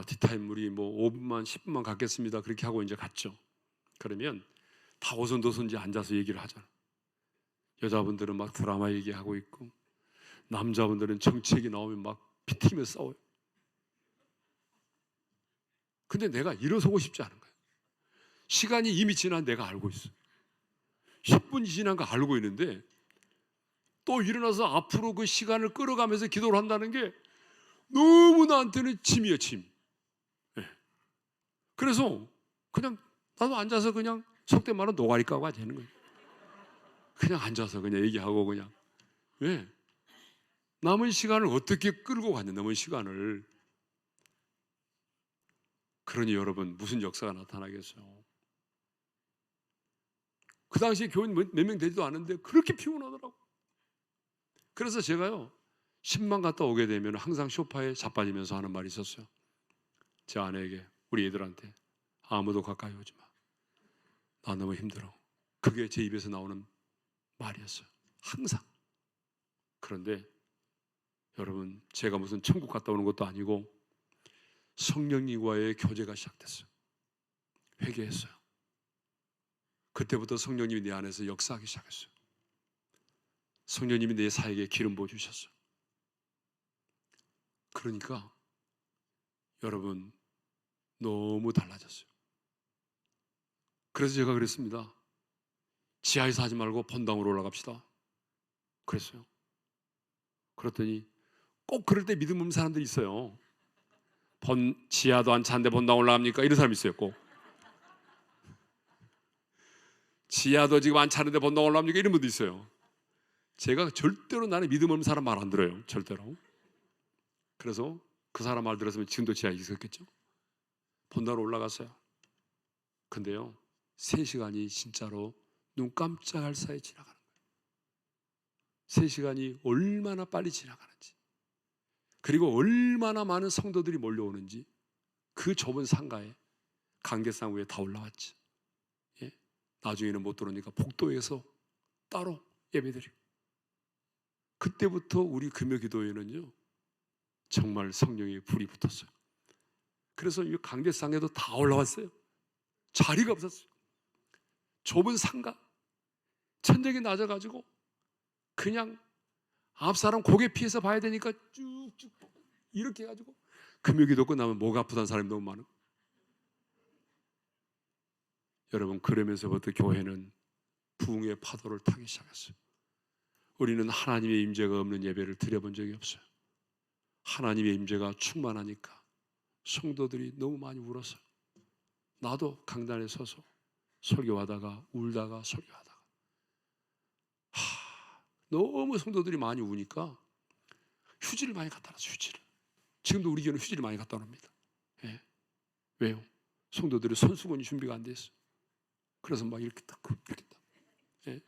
티타임 우리 뭐 5분만 10분만 갖겠습니다. 그렇게 하고 이제 갔죠. 그러면 다 오손도손 이제 앉아서 얘기를 하잖아. 여자분들은 막 드라마 얘기하고 있고 남자분들은 정치 얘기 나오면 막 피튀기며 싸워요. 근데 내가 일어서고 싶지 않은 거예요. 시간이 이미 지난 내가 알고 있어. 10분이 지난 거 알고 있는데 또 일어나서 앞으로 그 시간을 끌어가면서 기도를 한다는 게 너무 나한테는 짐이에요, 짐. 네. 그래서 그냥 나도 앉아서 그냥 속된 말은 노가리 까고 되는 거예요. 그냥 앉아서 그냥 얘기하고 그냥. 왜? 남은 시간을 어떻게 끌고 가냐, 남은 시간을. 그러니 여러분, 무슨 역사가 나타나겠어요? 그 당시에 교인 몇 명 되지도 않은데 그렇게 피곤하더라고. 그래서 제가요, 10만 갔다 오게 되면 항상 소파에 자빠지면서 하는 말이 있었어요. 제 아내에게, 우리 애들한테. 아무도 가까이 오지 마. 나 너무 힘들어. 그게 제 입에서 나오는 말이었어요. 항상. 그런데 여러분, 제가 무슨 천국 갔다 오는 것도 아니고 성령님과의 교제가 시작됐어요. 회개했어요. 그때부터 성령님이 내 안에서 역사하기 시작했어요. 성령님이 내 사에게 기름 부어주셨어요. 그러니까 여러분, 너무 달라졌어요. 그래서 제가 그랬습니다. 지하에서 하지 말고 본당으로 올라갑시다. 그랬어요. 그랬더니 꼭 그럴 때 믿음 없는 사람들이 있어요. 지하도 안 차는데 본당 올라갑니까? 이런 사람이 있어요. 꼭. 지하도 지금 안 차는데 본당 올라갑니까? 이런 분도 있어요. 제가 절대로 나는 믿음 없는 사람 말 안 들어요. 절대로. 그래서 그 사람 말 들었으면 지금도 지하에 있었겠죠. 본당으로 올라갔어요. 근데요, 3시간이 진짜로 눈 깜짝할 사이에 지나가는 거예요. 3시간이 얼마나 빨리 지나가는지, 그리고 얼마나 많은 성도들이 몰려오는지, 그 좁은 상가에 강계상 위에 다 올라왔지. 예? 나중에는 못 들어오니까 복도에서 따로 예배드리고. 그때부터 우리 금요기도회는요, 정말 성령의 불이 붙었어요. 그래서 이 강계상에도 다 올라왔어요. 자리가 없었어요. 좁은 상가, 천장이 낮아가지고 그냥 앞 사람 고개 피해서 봐야 되니까 쭉쭉 이렇게 해가지고 금요기도 끝나면 목 아프다는 사람이 너무 많아요. 여러분, 그러면서부터 교회는 부흥의 파도를 타기 시작했어요. 우리는 하나님의 임재가 없는 예배를 드려본 적이 없어요. 하나님의 임재가 충만하니까 성도들이 너무 많이 울었어요. 나도 강단에 서서 설교하다가 울다가 설교하다가 너무 성도들이 많이 우니까 휴지를 많이 갖다 놨어요. 휴지를. 지금도 우리 교회는 휴지를 많이 갖다 놉니다. 예. 왜요? 성도들의 손수건이 준비가 안 돼 있어요. 그래서 막 이렇게 딱 이렇게 딱. 예.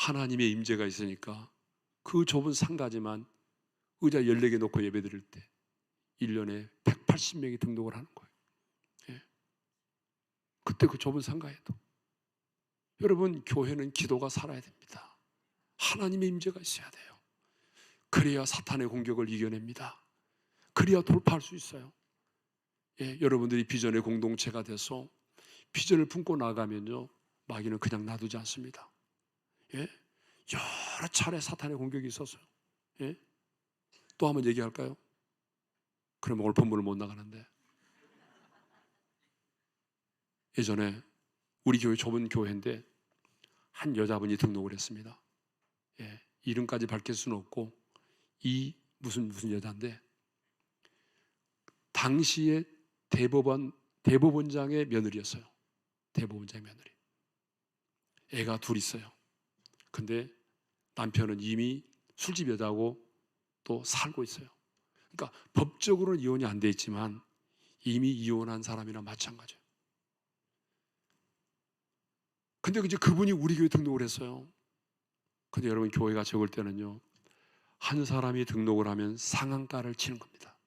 하나님의 임재가 있으니까 그 좁은 상가지만 의자 14개 놓고 예배 드릴 때 1년에 180명이 등록을 하는 거예요. 예. 그때 그 좁은 상가에도. 여러분, 교회는 기도가 살아야 됩니다. 하나님의 임재가 있어야 돼요. 그래야 사탄의 공격을 이겨냅니다. 그래야 돌파할 수 있어요. 예, 여러분들이 비전의 공동체가 돼서 비전을 품고 나가면요, 마귀는 그냥 놔두지 않습니다. 예? 여러 차례 사탄의 공격이 있었어요. 예? 또 한번 얘기할까요? 그럼 오늘 본문을 못 나가는데, 예전에 우리 교회 좁은 교회인데 한 여자분이 등록을 했습니다. 예, 이름까지 밝힐 수는 없고 이 무슨 여자인데, 당시에 대법원장의 며느리였어요. 대법원장의 며느리. 애가 둘 있어요. 근데 남편은 이미 술집 여자고 또 살고 있어요. 그러니까 법적으로는 이혼이 안 돼 있지만 이미 이혼한 사람이나 마찬가지예요. 근데 이제 그분이 우리 교회 등록을 했어요. 근데 여러분, 교회가 적을 때는요, 한 사람이 등록을 하면 상한가를 치는 겁니다.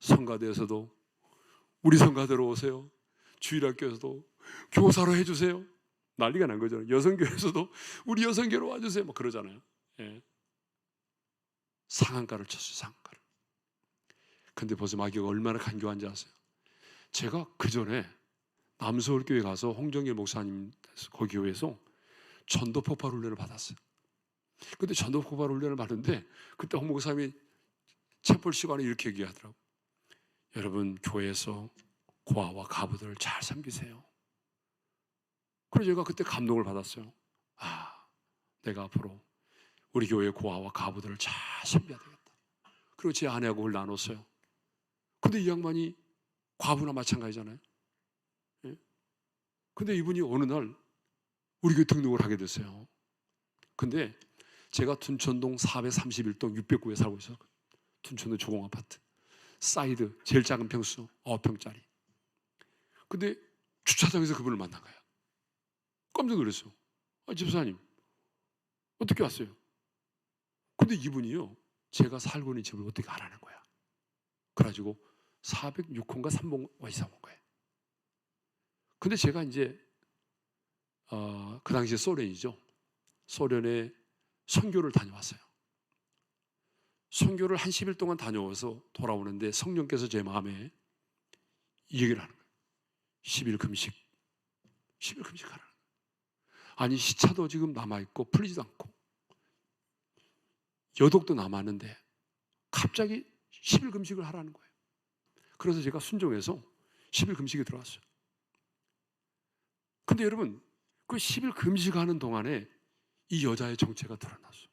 성가대에서도 우리 성가대로 오세요. 주일학교에서도 교사로 해주세요. 난리가 난 거죠. 여성교회에서도 우리 여성교회로 와주세요. 막 그러잖아요. 예. 상한가를 쳤어요. 상한가를. 근데 벌써 마귀가 얼마나 간교한지 아세요? 제가 그 전에 남서울교회 가서 홍정길 목사님 거기 교회에서 전도 폭발 훈련을 받았어요. 근데 전도 폭발 훈련을 받는데 그때 홍 목사님이 채플 시간에 이렇게 얘기하더라고요. 여러분, 교회에서 고아와 가부들을 잘 섬기세요. 그래서 제가 그때 감동을 받았어요. 아, 내가 앞으로 우리 교회 고아와 가부들을 잘 섬겨야 되겠다. 그리고 제 아내하고 그걸 나눴어요. 근데 이 양반이 과부나 마찬가지잖아요. 예? 근데 이분이 어느 날 우리 교회 등록을 하게 됐어요. 근데 제가 둔천동 431동 609에 살고 있어요. 둔천동 조공아파트 사이드 제일 작은 평수 9평짜리. 근데 주차장에서 그분을 만난 거예요. 깜짝 놀랐어요. 아, 집사님 어떻게 왔어요? 근데 이분이요, 제가 살고 있는 집을 어떻게 알아낸 거야. 그래가지고 406호인가 3번 와 이사 온 거예요. 근데 제가 이제 그 당시에 소련이죠. 소련에 선교를 다녀왔어요. 선교를 한 10일 동안 다녀와서 돌아오는데 성령께서 제 마음에 이 얘기를 하는 거예요. 10일 금식. 10일 금식하라는 거예요. 아니, 시차도 지금 남아있고 풀리지도 않고 여독도 남았는데 갑자기 10일 금식을 하라는 거예요. 그래서 제가 순종해서 10일 금식에 들어갔어요. 근데 여러분, 그 10일 금식하는 동안에 이 여자의 정체가 드러났어요.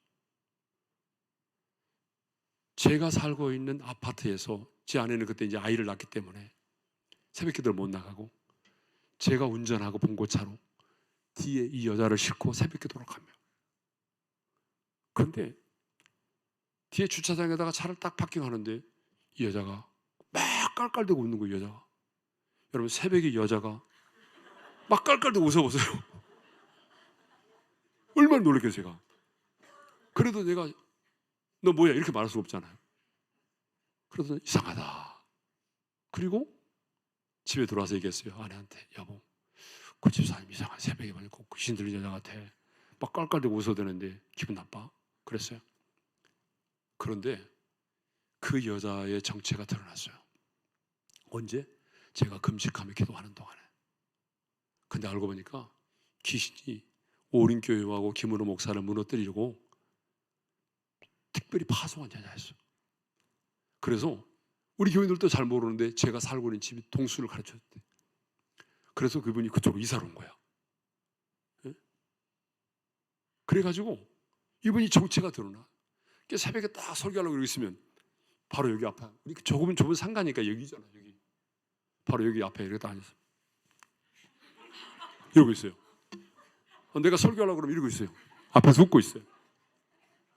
제가 살고 있는 아파트에서 제 아내는 그때 이제 아이를 낳기 때문에 새벽기도를 못 나가고 제가 운전하고 봉고차로 뒤에 이 여자를 싣고 새벽기도를 가며, 그런데 뒤에 주차장에다가 차를 딱 파킹하는데 이 여자가 막 깔깔대고 웃는 거예요. 여자가. 여러분, 새벽에 여자가 막 깔깔대고 웃어보세요. 얼마나 놀랐겠어요. 제가. 그래도 내가 너 뭐야 이렇게 말할 수 없잖아요. 그래서 이상하다. 그리고 집에 들어와서 얘기했어요. 아내한테. 여보, 그 집사님 이상한 새벽에 보니까 귀신 들린 여자 같아. 막 깔깔대고 웃어대는데 기분 나빠? 그랬어요. 그런데 그 여자의 정체가 드러났어요. 언제? 제가 금식하며 기도하는 동안에. 근데 알고 보니까 귀신이 오륜교회하고 김은호 목사를 무너뜨리려고 특별히 파송한 여자였어요. 그래서 우리 교인들도 잘 모르는데 제가 살고 있는 집이 동수를 가르쳤대. 그래서 그분이 그쪽으로 이사를 온 거야. 네? 그래가지고 이분이 정체가 드러나. 새벽에 딱 설교하려고 여기 있으면 바로 여기 앞에, 우리 좁은 상가니까 여기잖아. 여기 바로 여기 앞에 이렇게 딱 앉았어. 이러고 있어요. 내가 설교하려고 그러면 이러고 있어요. 앞에서 웃고 있어요.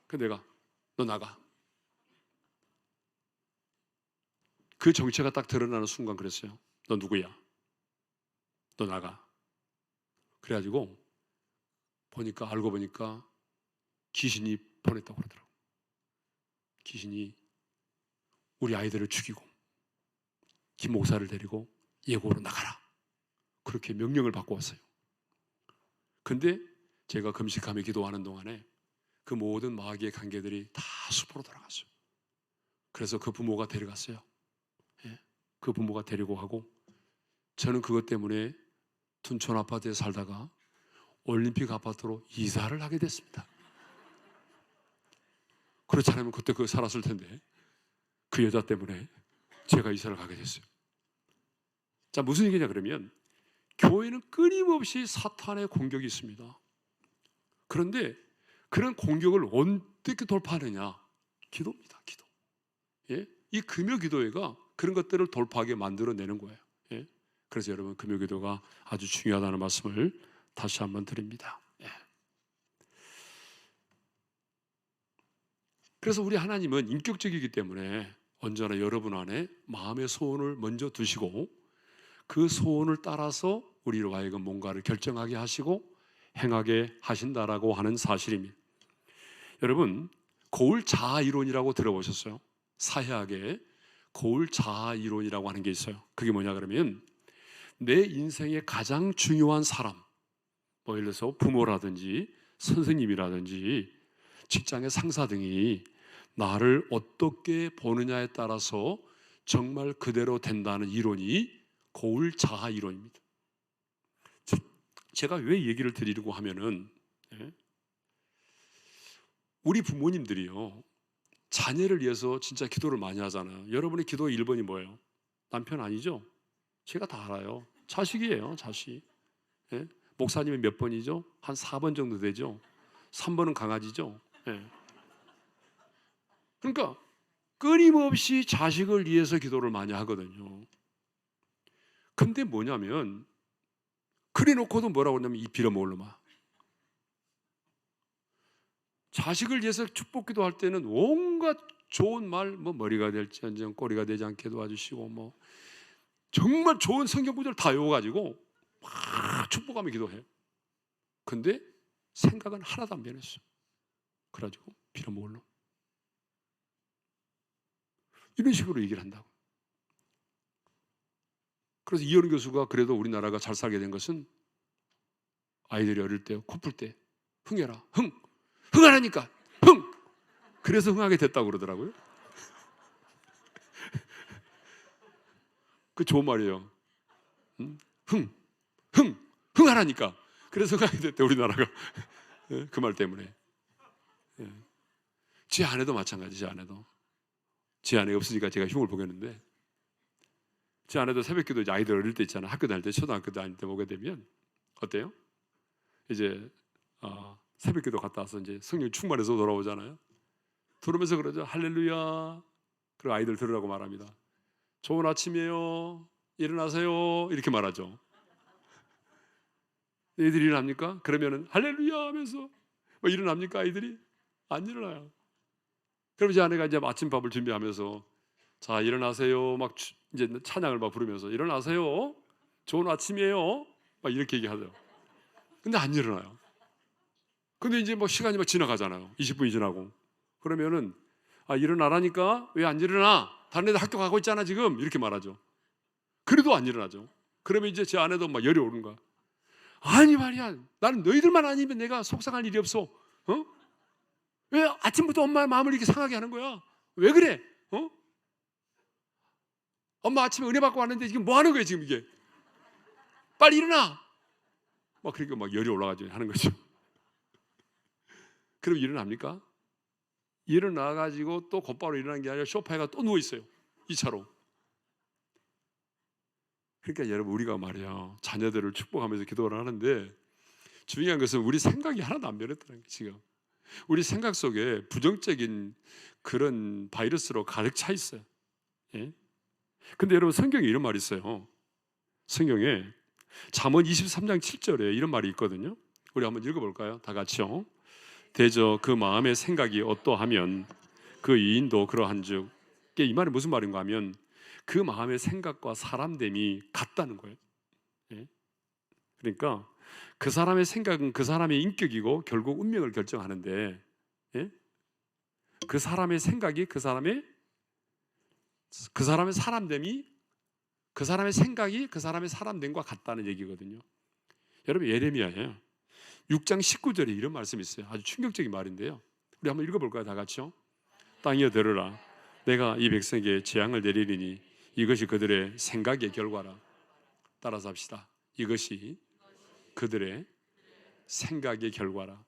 그래서 내가 너 나가. 그 정체가 딱 드러나는 순간 그랬어요. 너 누구야? 너 나가. 그래가지고 알고 보니까 귀신이 보냈다고 그러더라고요. 귀신이 우리 아이들을 죽이고 김 목사를 데리고 예고로 나가라, 그렇게 명령을 받고 왔어요. 근데 제가 금식하며 기도하는 동안에 그 모든 마귀의 관계들이 다 숲으로 돌아갔어요. 그래서 그 부모가 데려갔어요. 예, 그 부모가 데리고 가고, 저는 그것 때문에 둔촌 아파트에 살다가 올림픽 아파트로 이사를 하게 됐습니다. 그렇지 않으면 그때 살았을 텐데, 그 여자 때문에 제가 이사를 가게 됐어요. 자, 무슨 얘기냐 그러면, 교회는 끊임없이 사탄의 공격이 있습니다. 그런데 그런 공격을 어떻게 돌파하느냐? 기도입니다. 기도. 예? 이 금요 기도회가 그런 것들을 돌파하게 만들어내는 거예요. 예? 그래서 여러분, 금요 기도가 아주 중요하다는 말씀을 다시 한번 드립니다. 예. 그래서 우리 하나님은 인격적이기 때문에 언제나 여러분 안에 마음의 소원을 먼저 두시고, 그 소원을 따라서 우리로 하여금 뭔가를 결정하게 하시고 행하게 하신다라고 하는 사실입니다. 여러분, 거울 자아 이론이라고 들어보셨어요? 사회학에 거울 자아 이론이라고 하는 게 있어요. 그게 뭐냐 그러면, 내 인생의 가장 중요한 사람, 뭐 예를 들어서 부모라든지 선생님이라든지 직장의 상사 등이 나를 어떻게 보느냐에 따라서 정말 그대로 된다는 이론이 거울 자아 이론입니다. 제가 왜 얘기를 드리려고 하면은, 우리 부모님들이요, 자녀를 위해서 진짜 기도를 많이 하잖아요. 여러분의 기도 1번이 뭐예요? 남편 아니죠? 제가 다 알아요. 자식이에요, 자식. 예? 목사님이 몇 번이죠? 한 4번 정도 되죠? 3번은 강아지죠? 예. 그러니까 끊임없이 자식을 위해서 기도를 많이 하거든요. 근데 뭐냐면, 그래 놓고도 뭐라고 하냐면, 이 빌어먹을 놈아. 자식을 위해서 축복기도 할 때는 온갖 좋은 말, 뭐 머리가 될지언정 꼬리가 되지 않게 도와주시고, 뭐 정말 좋은 성경 구절 다 외워가지고 막 축복하며 기도해요. 근데 생각은 하나도 안 변했어. 그래가지고 빌어먹을 놈, 이런 식으로 얘기를 한다고. 그래서 이현우 교수가 그래도 우리나라가 잘 살게 된 것은, 아이들이 어릴 때 코 풀 때 흥해라, 흥하라니까, 그래서 흥하게 됐다고 그러더라고요. 그 좋은 말이에요. 흥하라니까, 그래서 흥하게 됐대, 우리나라가. 그 말 때문에. 제 아내도 마찬가지. 제 아내가 없으니까 제가 흉을 보겠는데, 제 아내도 새벽기도 이제 아이들 어릴 때 있잖아. 학교 다닐 때, 초등학교 다닐 때 보게 되면 어때요? 이제 새벽기도 갔다 와서 이제 성령 충만해서 돌아오잖아요. 들으면서 그러죠. 할렐루야. 그리고 아이들 들으라고 말합니다. 좋은 아침이에요, 일어나세요, 이렇게 말하죠. 애들이 일어납니까? 그러면은 할렐루야 하면서 뭐 일어납니까? 아이들이 안 일어나요. 그럼 제 아내가 이제 아침밥을 준비하면서, 자 일어나세요, 막 이제 찬양을 막 부르면서, 일어나세요, 좋은 아침이에요, 막 이렇게 얘기하죠. 근데 안 일어나요. 근데 이제 뭐 시간이 막 지나가잖아요. 20분이 지나고. 그러면은, 일어나라니까 왜 안 일어나? 다른 애들 학교 가고 있잖아 지금, 이렇게 말하죠. 그래도 안 일어나죠. 그러면 이제 제 아내도 막 열이 오는 거야. 아니 말이야, 나는 너희들만 아니면 내가 속상할 일이 없어. 왜 아침부터 엄마의 마음을 이렇게 상하게 하는 거야? 왜 그래? 엄마 아침에 은혜 받고 왔는데 지금 뭐 하는 거야 지금 이게? 빨리 일어나. 막 그러니까 막 열이 올라가죠, 하는 거죠. 그럼 일어납니까? 일어나가지고 또 곧바로 일어나는 게 아니라 소파에 가 또 누워 있어요, 2차로. 그러니까 여러분, 우리가 말이야 자녀들을 축복하면서 기도를 하는데, 중요한 것은 우리 생각이 하나도 안 변했다는 게, 지금 우리 생각 속에 부정적인 그런 바이러스로 가득 차 있어요. 예? 근데 여러분, 성경에 이런 말이 있어요. 성경에 잠언 23장 7절에 이런 말이 있거든요. 우리 한번 읽어볼까요? 다 같이요. 대저 그 마음의 생각이 어떠하면 그 이인도 그러한즉. 이 말이 무슨 말인가 하면, 그 마음의 생각과 사람됨이 같다는 거예요. 예? 그러니까 그 사람의 생각은 그 사람의 인격이고 결국 운명을 결정하는데, 예? 그 사람의 생각이 그 사람의 사람됨이, 그 사람의 생각이 그 사람의 사람됨과 같다는 얘기거든요. 여러분, 예레미야에 6장 19절에 이런 말씀이 있어요. 아주 충격적인 말인데요. 우리 한번 읽어볼까요? 다 같이요. 땅이여 들으라. 내가 이 백성에게 재앙을 내리리니 이것이 그들의 생각의 결과라. 따라서 합시다. 이것이 그들의 생각의 결과라.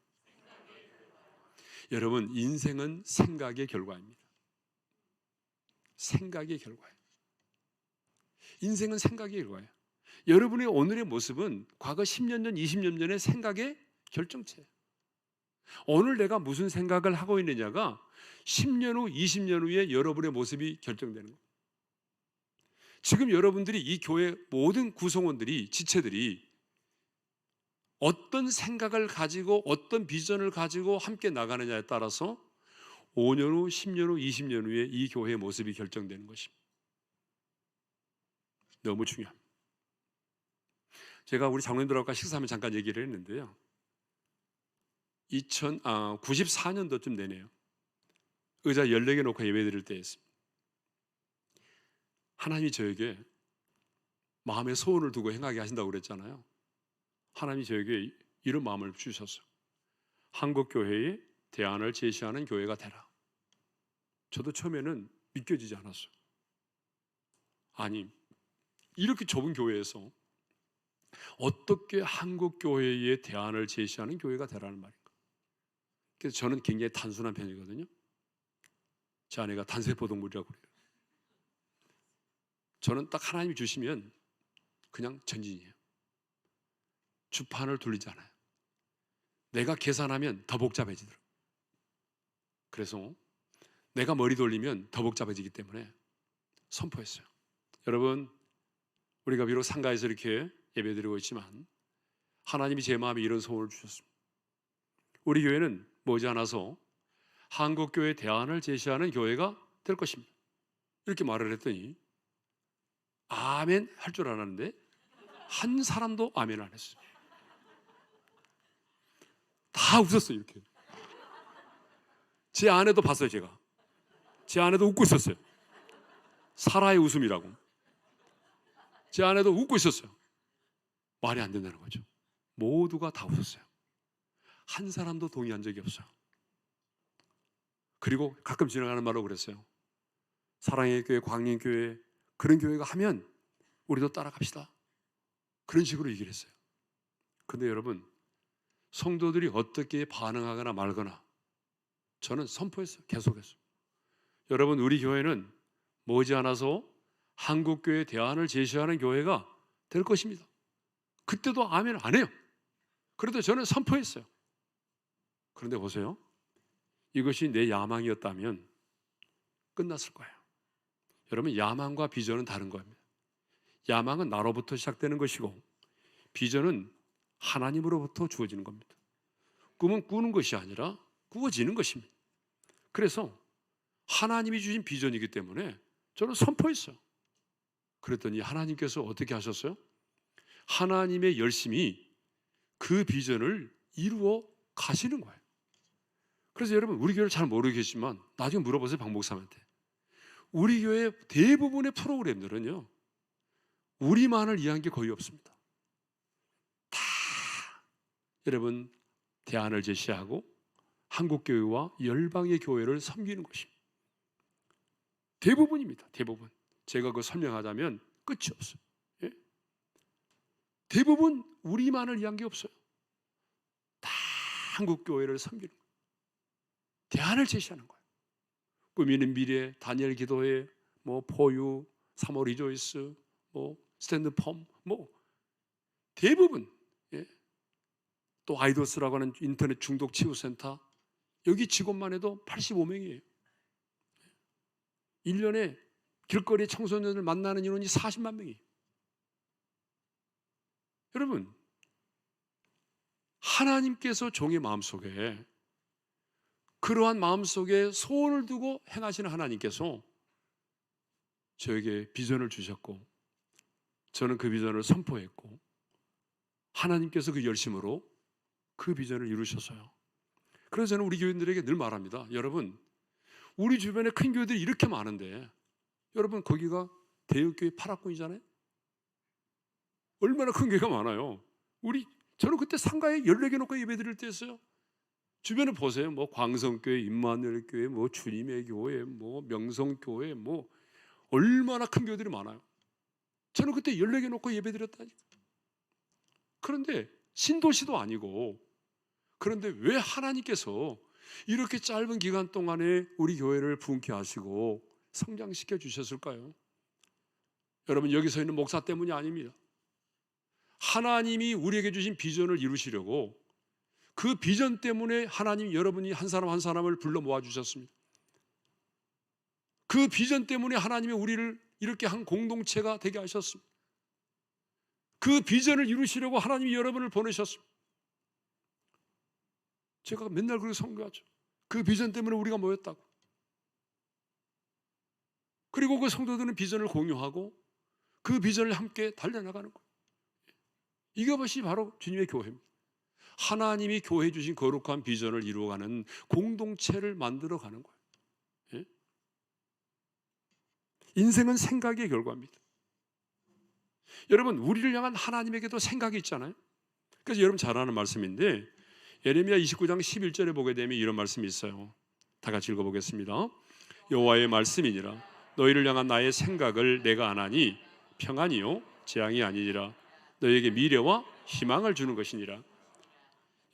여러분, 인생은 생각의 결과입니다. 생각의 결과예요. 인생은 생각의 결과예요. 여러분의 오늘의 모습은 과거 10년 전, 20년 전의 생각의 결정체예요. 오늘 내가 무슨 생각을 하고 있느냐가 10년 후, 20년 후에 여러분의 모습이 결정되는 거예요. 지금 여러분들이 이 교회 모든 구성원들이, 지체들이 어떤 생각을 가지고 어떤 비전을 가지고 함께 나가느냐에 따라서 5년 후, 10년 후, 20년 후에 이 교회의 모습이 결정되는 것입니다. 너무 중요합니다. 제가 우리 장로님들하고 식사하면 잠깐 얘기를 했는데요. 94년도쯤 되네요. 의자 14개 놓고 예배 드릴 때였습니다. 하나님이 저에게 마음의 소원을 두고 행하게 하신다고 그랬잖아요. 하나님이 저에게 이런 마음을 주셨어요. 한국교회의 대안을 제시하는 교회가 되라. 저도 처음에는 믿겨지지 않았어요. 아니, 이렇게 좁은 교회에서 어떻게 한국교회의 대안을 제시하는 교회가 되라는 말인가. 그래서 저는 굉장히 단순한 편이거든요. 제 아내가 단세포동물이라고 그래요. 저는 딱 하나님이 주시면 그냥 전진이에요. 주판을 돌리지 않아요. 내가 계산하면 더 복잡해지더라고요. 그래서 내가 머리 돌리면 더 복잡해지기 때문에 선포했어요. 여러분, 우리가 비록 상가에서 이렇게 예배드리고 있지만 하나님이 제 마음에 이런 소원을 주셨습니다. 우리 교회는 머지않아서 한국교회 대안을 제시하는 교회가 될 것입니다. 이렇게 말을 했더니 아멘 할 줄 알았는데 한 사람도 아멘 안 했어요. 다 웃었어요. 이렇게. 제 아내도 봤어요. 제가 제 아내도 웃고 있었어요. 사라의 웃음이라고. 제 아내도 웃고 있었어요. 말이 안 된다는 거죠. 모두가 다 웃었어요. 한 사람도 동의한 적이 없어요. 그리고 가끔 지나가는 말로 그랬어요. 사랑의 교회, 광림교회, 그런 교회가 하면 우리도 따라갑시다. 그런 식으로 얘기를 했어요. 근데 여러분, 성도들이 어떻게 반응하거나 말거나 저는 선포했어요. 계속했어요. 여러분, 우리 교회는 머지않아서 한국교회 대안을 제시하는 교회가 될 것입니다. 그때도 아멘 안 해요. 그래도 저는 선포했어요. 그런데 보세요. 이것이 내 야망이었다면 끝났을 거예요. 여러분, 야망과 비전은 다른 겁니다. 야망은 나로부터 시작되는 것이고 비전은 하나님으로부터 주어지는 겁니다. 꿈은 꾸는 것이 아니라 꾸어지는 것입니다. 그래서 하나님이 주신 비전이기 때문에 저는 선포했어요. 그랬더니 하나님께서 어떻게 하셨어요? 하나님의 열심히 그 비전을 이루어 가시는 거예요. 그래서 여러분, 우리 교회를 잘 모르겠지만 나중에 물어보세요. 박 목사님한테. 우리 교회 대부분의 프로그램들은요, 우리만을 위한 게 거의 없습니다. 다 여러분 대안을 제시하고 한국교회와 열방의 교회를 섬기는 것입니다. 대부분입니다. 대부분. 제가 그거 설명하자면 끝이 없어요. 예? 대부분 우리만을 위한 게 없어요. 다 한국교회를 섬기는 거예요. 대안을 제시하는 거예요. 꾸미는 미래, 다니엘 기도회, 포유, 3월 리조이스, 스탠드펌, 대부분. 예? 또 아이도스라고 하는 인터넷 중독 치유센터, 여기 직원만 해도 85명이에요. 1년에 길거리 청소년을 만나는 인원이 40만 명이에요. 여러분, 하나님께서 종의 마음속에 그러한 마음속에 소원을 두고 행하시는 하나님께서 저에게 비전을 주셨고 저는 그 비전을 선포했고 하나님께서 그 열심으로 그 비전을 이루셨어요. 그래서 저는 우리 교인들에게 늘 말합니다. 여러분, 우리 주변에 큰 교회들이 이렇게 많은데 여러분 거기가 대형교회 8학군이잖아요. 얼마나 큰 교회가 많아요. 저는 그때 상가에 14개 놓고 예배 드릴 때였어요. 주변에 보세요. 뭐 광성교회, 임마누엘 교회, 뭐 주님의 교회, 뭐 명성교회, 뭐 얼마나 큰 교회들이 많아요. 저는 그때 14개 놓고 예배 드렸다니까. 그런데 신도시도 아니고, 그런데 왜 하나님께서 이렇게 짧은 기간 동안에 우리 교회를 부흥케 하시고 성장시켜 주셨을까요? 여러분, 여기 서 있는 목사 때문이 아닙니다. 하나님이 우리에게 주신 비전을 이루시려고 그 비전 때문에 하나님이 여러분이 한 사람 한 사람을 불러 모아 주셨습니다. 그 비전 때문에 하나님이 우리를 이렇게 한 공동체가 되게 하셨습니다. 그 비전을 이루시려고 하나님이 여러분을 보내셨습니다. 제가 맨날 그렇게 선교하죠. 그 비전 때문에 우리가 모였다고. 그리고 그 성도들은 비전을 공유하고 그 비전을 함께 달려나가는 거예요. 이것이 바로 주님의 교회입니다. 하나님이 교회에 주신 거룩한 비전을 이루어가는 공동체를 만들어가는 거예요. 예? 인생은 생각의 결과입니다. 여러분, 우리를 향한 하나님에게도 생각이 있잖아요. 그래서 여러분 잘 아는 말씀인데 예레미야 29장 11절에 보게 되면 이런 말씀이 있어요. 다 같이 읽어보겠습니다. 여호와의 말씀이니라. 너희를 향한 나의 생각을 내가 아나니 평안이요 재앙이 아니니라. 너희에게 미래와 희망을 주는 것이니라.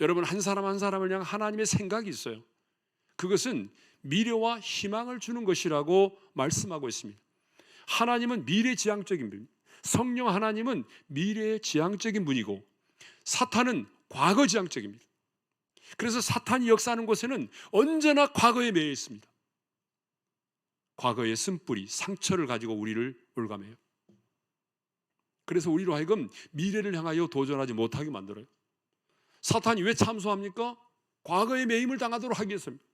여러분, 한 사람 한 사람을 향한 하나님의 생각이 있어요. 그것은 미래와 희망을 주는 것이라고 말씀하고 있습니다. 하나님은 미래지향적인 분입니다. 성령 하나님은 미래지향적인 분이고 사탄은 과거지향적입니다. 그래서 사탄이 역사하는 곳에는 언제나 과거에 매여 있습니다. 과거의 쓴뿌리, 상처를 가지고 우리를 올가매요. 그래서 우리로 하여금 미래를 향하여 도전하지 못하게 만들어요. 사탄이 왜 참소합니까? 과거의 매임을 당하도록 하기 위해서입니다.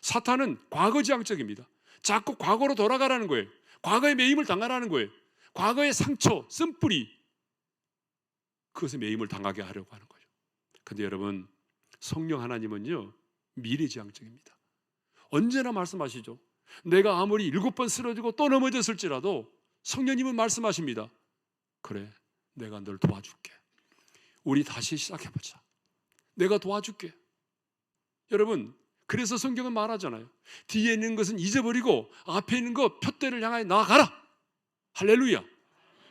사탄은 과거지향적입니다. 자꾸 과거로 돌아가라는 거예요. 과거의 매임을 당하라는 거예요. 과거의 상처, 쓴뿌리, 그것에 매임을 당하게 하려고 하는 거죠. 그런데 여러분, 성령 하나님은요 미래지향적입니다. 언제나 말씀하시죠. 내가 아무리 7번 쓰러지고 또 넘어졌을지라도 성령님은 말씀하십니다. 그래, 내가 널 도와줄게. 우리 다시 시작해보자. 내가 도와줄게. 여러분, 그래서 성경은 말하잖아요. 뒤에 있는 것은 잊어버리고 앞에 있는 것 표대를 향하여 나아가라. 할렐루야.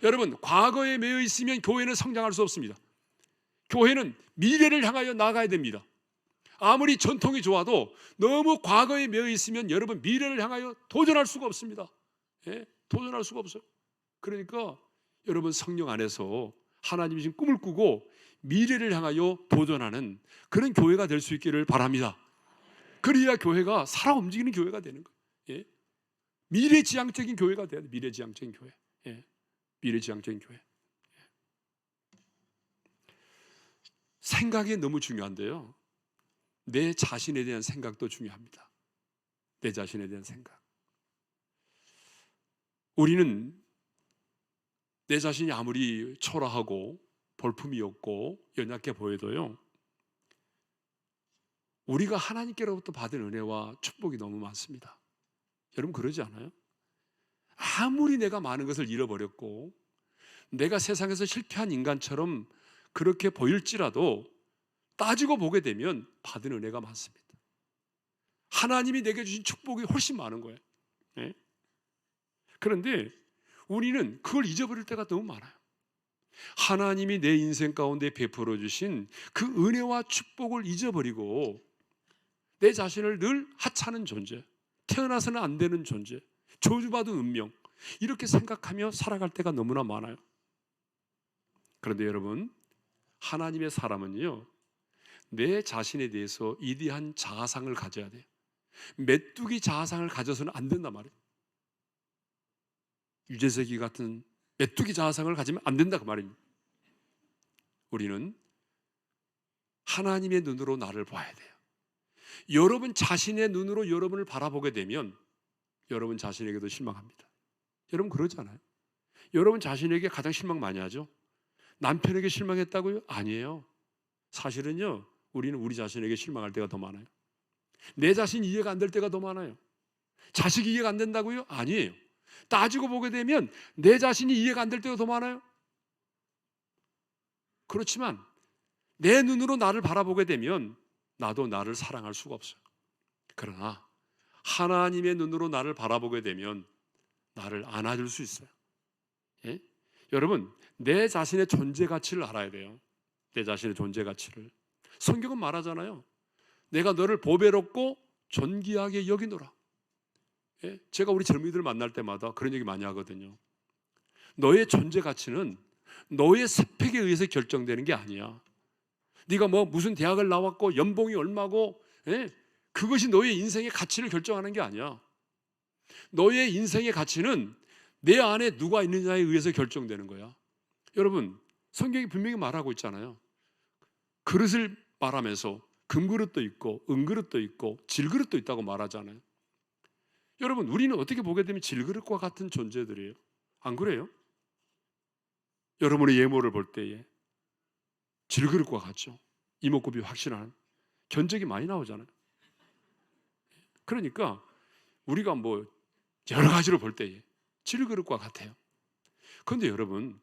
여러분, 과거에 매여 있으면 교회는 성장할 수 없습니다. 교회는 미래를 향하여 나아가야 됩니다. 아무리 전통이 좋아도 너무 과거에 매여 있으면 여러분 미래를 향하여 도전할 수가 없습니다. 예? 도전할 수가 없어요. 그러니까 여러분 성령 안에서 하나님이 지금 꿈을 꾸고 미래를 향하여 도전하는 그런 교회가 될 수 있기를 바랍니다. 그래야 교회가 살아 움직이는 교회가 되는 거예요. 예? 미래지향적인 교회가 돼야 돼요. 미래지향적인 교회. 예? 미래지향적인 교회. 예. 생각이 너무 중요한데요. 내 자신에 대한 생각도 중요합니다. 내 자신에 대한 생각. 우리는 내 자신이 아무리 초라하고 볼품이 없고 연약해 보여도요, 우리가 하나님께로부터 받은 은혜와 축복이 너무 많습니다. 여러분 그러지 않아요? 아무리 내가 많은 것을 잃어버렸고 내가 세상에서 실패한 인간처럼 그렇게 보일지라도 따지고 보게 되면 받은 은혜가 많습니다. 하나님이 내게 주신 축복이 훨씬 많은 거예요. 네? 그런데 우리는 그걸 잊어버릴 때가 너무 많아요. 하나님이 내 인생 가운데 베풀어 주신 그 은혜와 축복을 잊어버리고 내 자신을 늘 하찮은 존재, 태어나서는 안 되는 존재, 저주받은 운명, 이렇게 생각하며 살아갈 때가 너무나 많아요. 그런데 여러분, 하나님의 사람은요, 내 자신에 대해서 이디한 자아상을 가져야 돼요. 메뚜기 자아상을 가져서는 안 된단 말이에요. 유재석이 같은 메뚜기 자아상을 가지면 안 된다 그 말입니다. 우리는 하나님의 눈으로 나를 봐야 돼요. 여러분 자신의 눈으로 여러분을 바라보게 되면 여러분 자신에게도 실망합니다. 여러분 그러지 않아요? 여러분 자신에게 가장 실망 많이 하죠? 남편에게 실망했다고요? 아니에요. 사실은요, 우리는 우리 자신에게 실망할 때가 더 많아요. 내 자신이 이해가 안 될 때가 더 많아요. 자식이 이해가 안 된다고요? 아니에요. 따지고 보게 되면 내 자신이 이해가 안 될 때가 더 많아요. 그렇지만 내 눈으로 나를 바라보게 되면 나도 나를 사랑할 수가 없어요. 그러나 하나님의 눈으로 나를 바라보게 되면 나를 안아줄 수 있어요. 예? 여러분, 내 자신의 존재 가치를 알아야 돼요. 내 자신의 존재 가치를. 성경은 말하잖아요. 내가 너를 보배롭고 존귀하게 여기노라. 예? 제가 우리 젊은이들 만날 때마다 그런 얘기 많이 하거든요. 너의 존재 가치는 너의 스펙에 의해서 결정되는 게 아니야. 네가 뭐 무슨 대학을 나왔고 연봉이 얼마고, 예? 그것이 너의 인생의 가치를 결정하는 게 아니야. 너의 인생의 가치는 내 안에 누가 있느냐에 의해서 결정되는 거야. 여러분, 성경이 분명히 말하고 있잖아요. 그릇을 말하면서 금그릇도 있고 은그릇도 있고 질그릇도 있다고 말하잖아요. 여러분, 우리는 어떻게 보게 되면 질그릇과 같은 존재들이에요. 안 그래요? 여러분의 예모를 볼 때에 질그릇과 같죠. 이목구비 확실한 견적이 많이 나오잖아요. 그러니까 우리가 뭐 여러 가지로 볼 때에 질그릇과 같아요. 그런데 여러분,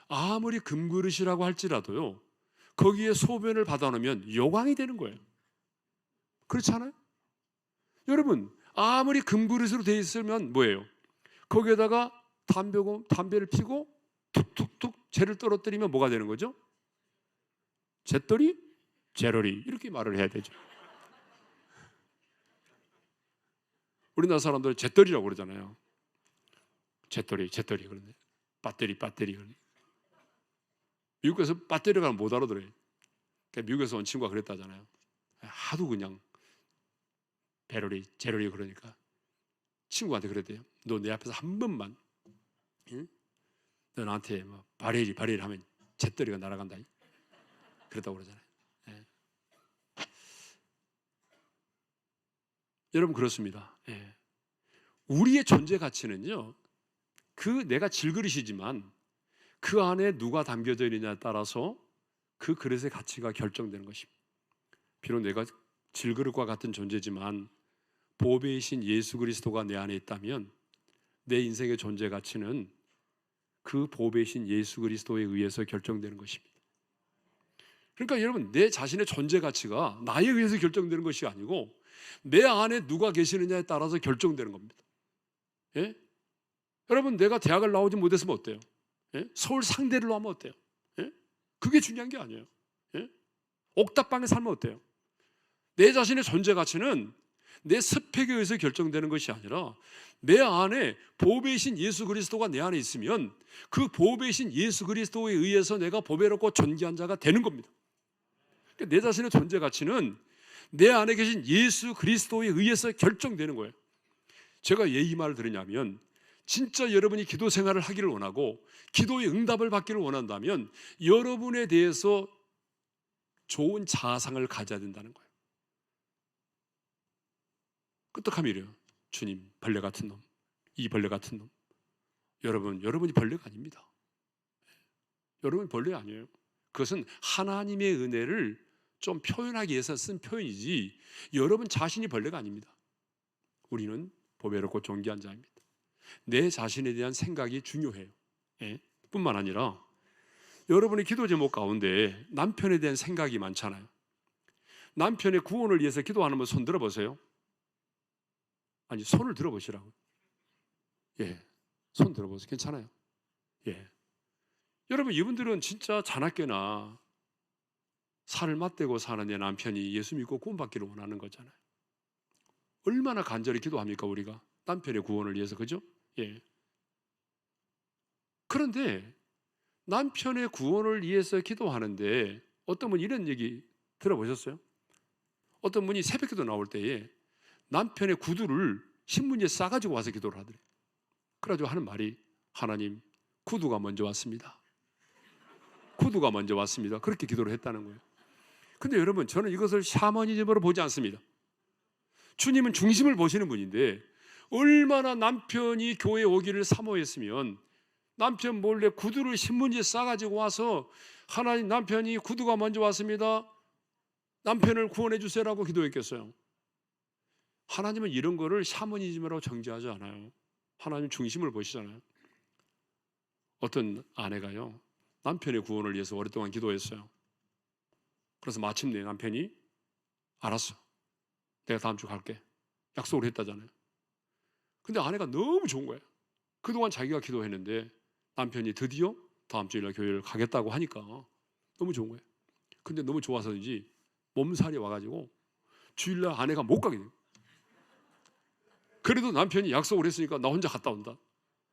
아무리 금그릇이라고 할지라도요, 거기에 소변을 받아놓으면 요광이 되는 거예요. 그렇지 않아요? 여러분, 아무리 금그릇으로 되어 있으면 뭐예요? 거기에다가 담배를 피고 툭툭툭 재를 떨어뜨리면 뭐가 되는 거죠? 잿더리? 제러리, 이렇게 말을 해야 되죠. 우리나라 사람들 잿더리라고 그러잖아요. 잿더리 그러네. 배터리 그러네. 미국에서 배터리가 못 알아들어요. 그러니까 미국에서 온 친구가 그랬다잖아요. 하도 그냥 제러리 그러니까 친구한테 그랬대요. 너 내 앞에서 한 번만, 응? 너 나한테 뭐 바레리 하면 잿더리가 날아간다. 그랬다고 그러잖아요. 예. 여러분, 그렇습니다. 예. 우리의 존재 가치는요, 그 내가 질그릇이지만 그 안에 누가 담겨져 있느냐에 따라서 그 그릇의 가치가 결정되는 것입니다. 비록 내가 질그릇과 같은 존재지만 보배이신 예수 그리스도가 내 안에 있다면 내 인생의 존재 가치는 그 보배이신 예수 그리스도에 의해서 결정되는 것입니다. 그러니까 여러분, 내 자신의 존재 가치가 나에 의해서 결정되는 것이 아니고 내 안에 누가 계시느냐에 따라서 결정되는 겁니다. 예? 여러분, 내가 대학을 나오지 못했으면 어때요? 예? 서울 상대를 나오면 어때요? 예? 그게 중요한 게 아니에요. 예? 옥탑방에 살면 어때요? 내 자신의 존재 가치는 내 스펙에 의해서 결정되는 것이 아니라 내 안에 보배이신 예수 그리스도가 내 안에 있으면 그 보배이신 예수 그리스도에 의해서 내가 보배롭고 존귀한 자가 되는 겁니다. 그러니까 내 자신의 존재 가치는 내 안에 계신 예수 그리스도에 의해서 결정되는 거예요. 제가 왜 이 말을 들으냐면, 진짜 여러분이 기도 생활을 하기를 원하고 기도의 응답을 받기를 원한다면 여러분에 대해서 좋은 자아상을 가져야 된다는 거예요. 끄떡하면 이래요. 주님, 벌레 같은 놈, 이 벌레 같은 놈. 여러분이 벌레가 아닙니다. 여러분이 벌레 아니에요. 그것은 하나님의 은혜를 좀 표현하기 위해서 쓴 표현이지 여러분 자신이 벌레가 아닙니다. 우리는 보배롭고 존귀한 자입니다. 내 자신에 대한 생각이 중요해요. 예? 뿐만 아니라 여러분의 기도 제목 가운데 남편에 대한 생각이 많잖아요. 남편의 구원을 위해서 기도하는 분 손 들어보세요. 아니, 손을 들어보시라고. 예, 손 들어보세요. 괜찮아요. 예. 여러분, 이분들은 진짜 자나깨나 살을 맞대고 사는 내 남편이 예수 믿고 구원받기를 원하는 거잖아요. 얼마나 간절히 기도합니까, 우리가? 남편의 구원을 위해서, 그죠? 예. 그런데 남편의 구원을 위해서 기도하는데 어떤 분 이런 얘기 들어보셨어요? 어떤 분이 새벽기도 나올 때에 남편의 구두를 신문지에 싸가지고 와서 기도를 하더래요. 그래가지고 하는 말이, 하나님, 구두가 먼저 왔습니다. 구두가 먼저 왔습니다. 그렇게 기도를 했다는 거예요. 근데 여러분, 저는 이것을 샤머니즘으로 보지 않습니다. 주님은 중심을 보시는 분인데 얼마나 남편이 교회에 오기를 사모했으면 남편 몰래 구두를 신문지에 싸가지고 와서 하나님, 남편이 구두가 먼저 왔습니다, 남편을 구원해 주세요라고 기도했겠어요? 하나님은 이런 거를 샤머니즘이라고 정죄하지 않아요. 하나님 중심을 보시잖아요. 어떤 아내가요, 남편의 구원을 위해서 오랫동안 기도했어요. 그래서 마침내 남편이 알았어, 내가 다음 주 갈게, 약속을 했다잖아요. 근데 아내가 너무 좋은 거예요. 그동안 자기가 기도했는데 남편이 드디어 다음 주일날 교회를 가겠다고 하니까 너무 좋은 거예요. 근데 너무 좋아서인지 몸살이 와가지고 주일날 아내가 못 가게 돼요. 그래도 남편이 약속을 했으니까 나 혼자 갔다 온다.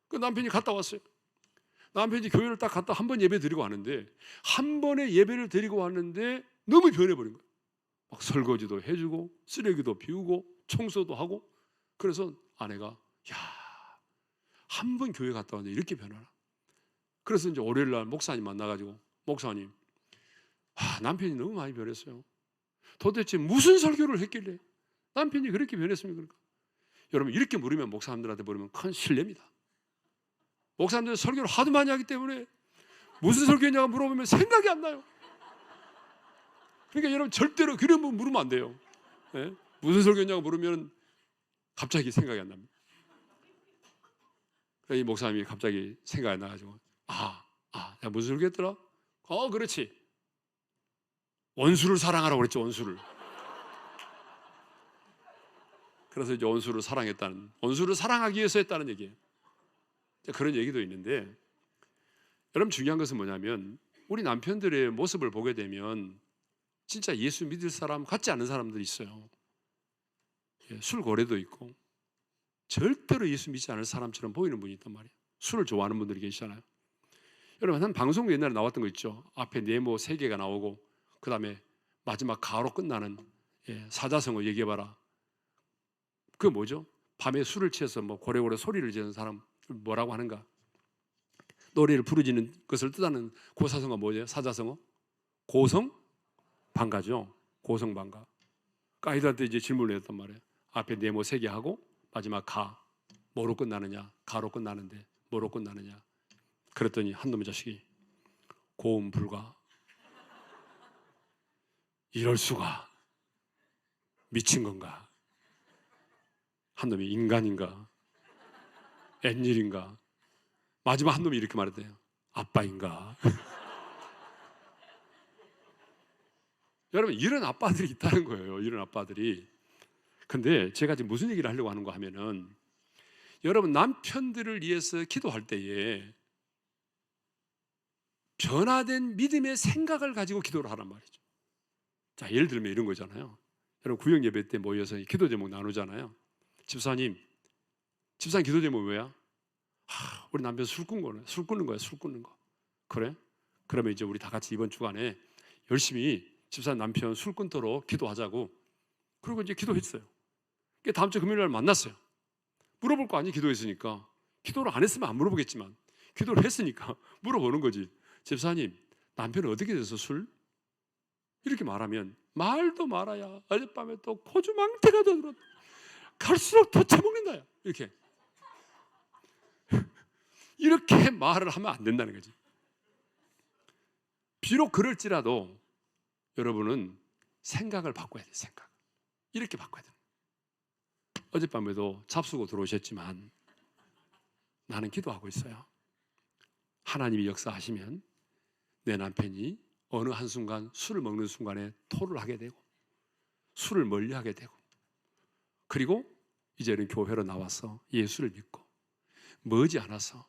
그 남편이 갔다 왔어요. 남편이 교회를 딱 갔다 한 번 예배 드리고 왔는데, 한 번의 예배를 드리고 왔는데 너무 변해버린 거예요. 막 설거지도 해주고 쓰레기도 비우고 청소도 하고. 그래서 아내가, 야, 한 번 교회 갔다 왔는데 이렇게 변하나. 그래서 이제 월요일 날 목사님 만나가지고, 목사님, 남편이 너무 많이 변했어요. 도대체 무슨 설교를 했길래 남편이 그렇게 변했습니까? 여러분, 이렇게 물으면, 목사님들한테 물으면 큰 신뢰입니다. 목사님들 설교를 하도 많이 하기 때문에 무슨 설교냐고 물어보면 생각이 안 나요. 그러니까 여러분, 절대로 그런 분 물으면 안 돼요. 네? 무슨 설교냐고 물으면 갑자기 생각이 안 납니다. 이 목사님이 갑자기 생각이 안 나가지고, 내가 무슨 설교했더라? 그렇지, 원수를 사랑하라고 그랬지, 원수를. 그래서 이제 원수를 사랑했다는, 원수를 사랑하기 위해서 했다는 얘기예요. 그런 얘기도 있는데, 여러분, 중요한 것은 뭐냐면, 우리 남편들의 모습을 보게 되면 진짜 예수 믿을 사람 같지 않은 사람들이 있어요. 술 고래도 있고 절대로 예수 믿지 않을 사람처럼 보이는 분이 있단 말이에요. 술을 좋아하는 분들이 계시잖아요. 여러분, 한 방송 옛날에 나왔던 거 있죠. 앞에 네모 3개가 나오고 그 다음에 마지막 가로 끝나는, 사자성어 얘기해봐라. 그게 뭐죠? 밤에 술을 취해서 뭐 고래고래 소리를 지르는 사람 뭐라고 하는가? 노래를 부르짖는 것을 뜻하는 고사성어 뭐죠? 사자성어? 고성방가죠. 고성방가. 아이들한테 이제 질문을 했단 말이에요. 앞에 네모 3개 하고 마지막 가, 뭐로 끝나느냐? 가로 끝나는데 뭐로 끝나느냐? 그랬더니 한 놈의 자식이, 고음 불가. 이럴 수가, 미친 건가? 한 놈이 인간인가? 웬일인가? 마지막 한 놈이 이렇게 말했대요. 아빠인가? 여러분, 이런 아빠들이 있다는 거예요. 이런 아빠들이. 근데 제가 지금 무슨 얘기를 하려고 하는 거 하면은, 여러분, 남편들을 위해서 기도할 때에 변화된 믿음의 생각을 가지고 기도를 하란 말이죠. 자, 예를 들면 이런 거잖아요. 여러분, 구역 예배 때 모여서 기도 제목 나누잖아요. 집사님 기도 제목 뭐야? 우리 남편 술 끊는 거야. 술 끊는 거. 그래? 그러면 이제 우리 다 같이 이번 주간에 열심히 집사님 남편 술 끊도록 기도하자고. 그리고 이제 기도했어요. 다음 주 금요일 날 만났어요. 물어볼 거 아니, 기도했으니까. 기도를 안 했으면 안 물어보겠지만 기도를 했으니까 물어보는 거지. 집사님, 남편은 어떻게 돼서 술? 이렇게 말하면 말도 말아야 어젯밤에 또 코주망태가 더 들었다. 갈수록 더 처먹는다. 이렇게 말을 하면 안 된다는 거지. 비록 그럴지라도 여러분은 생각을 바꿔야 돼요. 생각. 이렇게 바꿔야 돼요. 어젯밤에도 잡수고 들어오셨지만 나는 기도하고 있어요. 하나님이 역사하시면 내 남편이 어느 한순간 술을 먹는 순간에 토를 하게 되고 술을 멀리하게 되고, 그리고 이제는 교회로 나와서 예수를 믿고 머지않아서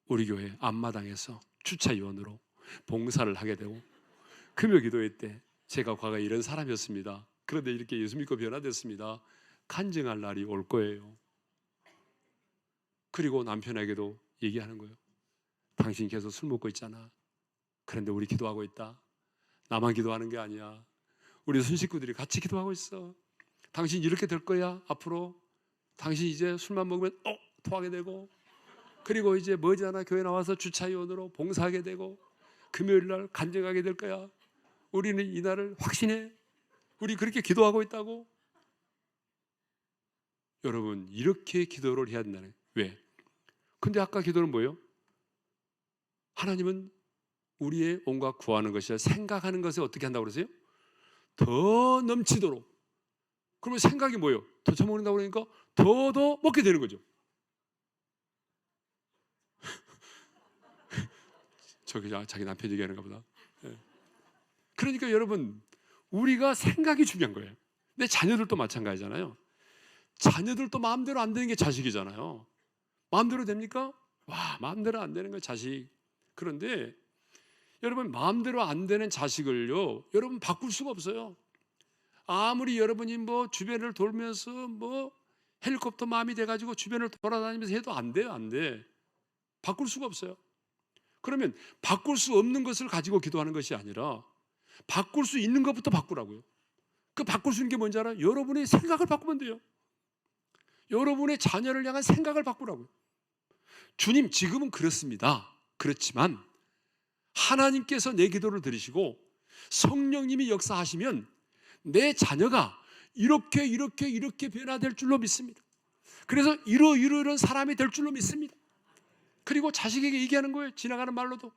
우리 교회 앞마당에서 주차위원으로 봉사를 하게 되고, 금요 기도회 때 제가 과거에 이런 사람이었습니다, 그런데 이렇게 예수 믿고 변화됐습니다, 간증할 날이 올 거예요. 그리고 남편에게도 얘기하는 거예요. 당신 계속 술 먹고 있잖아. 그런데 우리 기도하고 있다. 나만 기도하는 게 아니야. 우리 손식구들이 같이 기도하고 있어. 당신 이렇게 될 거야. 앞으로 당신 이제 술만 먹으면 토하게 되고, 그리고 이제 머지않아 교회 나와서 주차위원으로 봉사하게 되고 금요일 날 간증하게 될 거야. 우리는 이날을 확신해. 우리 그렇게 기도하고 있다고. 여러분, 이렇게 기도를 해야 된다는. 왜? 근데 아까 기도는 뭐예요? 하나님은 우리의 온갖 구하는 것이야 생각하는 것에 어떻게 한다고 그러세요? 더 넘치도록. 그러면 생각이 뭐예요? 더 처먹는다고 그러니까 더 먹게 되는 거죠. 저기 자기 남편 얘기하는가 보다. 예. 그러니까 여러분, 우리가 생각이 중요한 거예요. 내 자녀들도 마찬가지잖아요. 자녀들도 마음대로 안 되는 게 자식이잖아요. 마음대로 됩니까? 와, 마음대로 안 되는 건 자식. 그런데 여러분, 마음대로 안 되는 자식을요, 여러분 바꿀 수가 없어요. 아무리 여러분이 뭐 주변을 돌면서 뭐 헬리콥터 마음이 돼가지고 주변을 돌아다니면서 해도 안 돼요, 안 돼. 바꿀 수가 없어요. 그러면 바꿀 수 없는 것을 가지고 기도하는 것이 아니라 바꿀 수 있는 것부터 바꾸라고요. 그 바꿀 수 있는 게 뭔지 알아요? 여러분의 생각을 바꾸면 돼요. 여러분의 자녀를 향한 생각을 바꾸라고요. 주님, 지금은 그렇습니다. 그렇지만 하나님께서 내 기도를 들으시고 성령님이 역사하시면 내 자녀가 이렇게 변화될 줄로 믿습니다. 그래서 이런 사람이 될 줄로 믿습니다. 그리고 자식에게 얘기하는 거예요. 지나가는 말로도.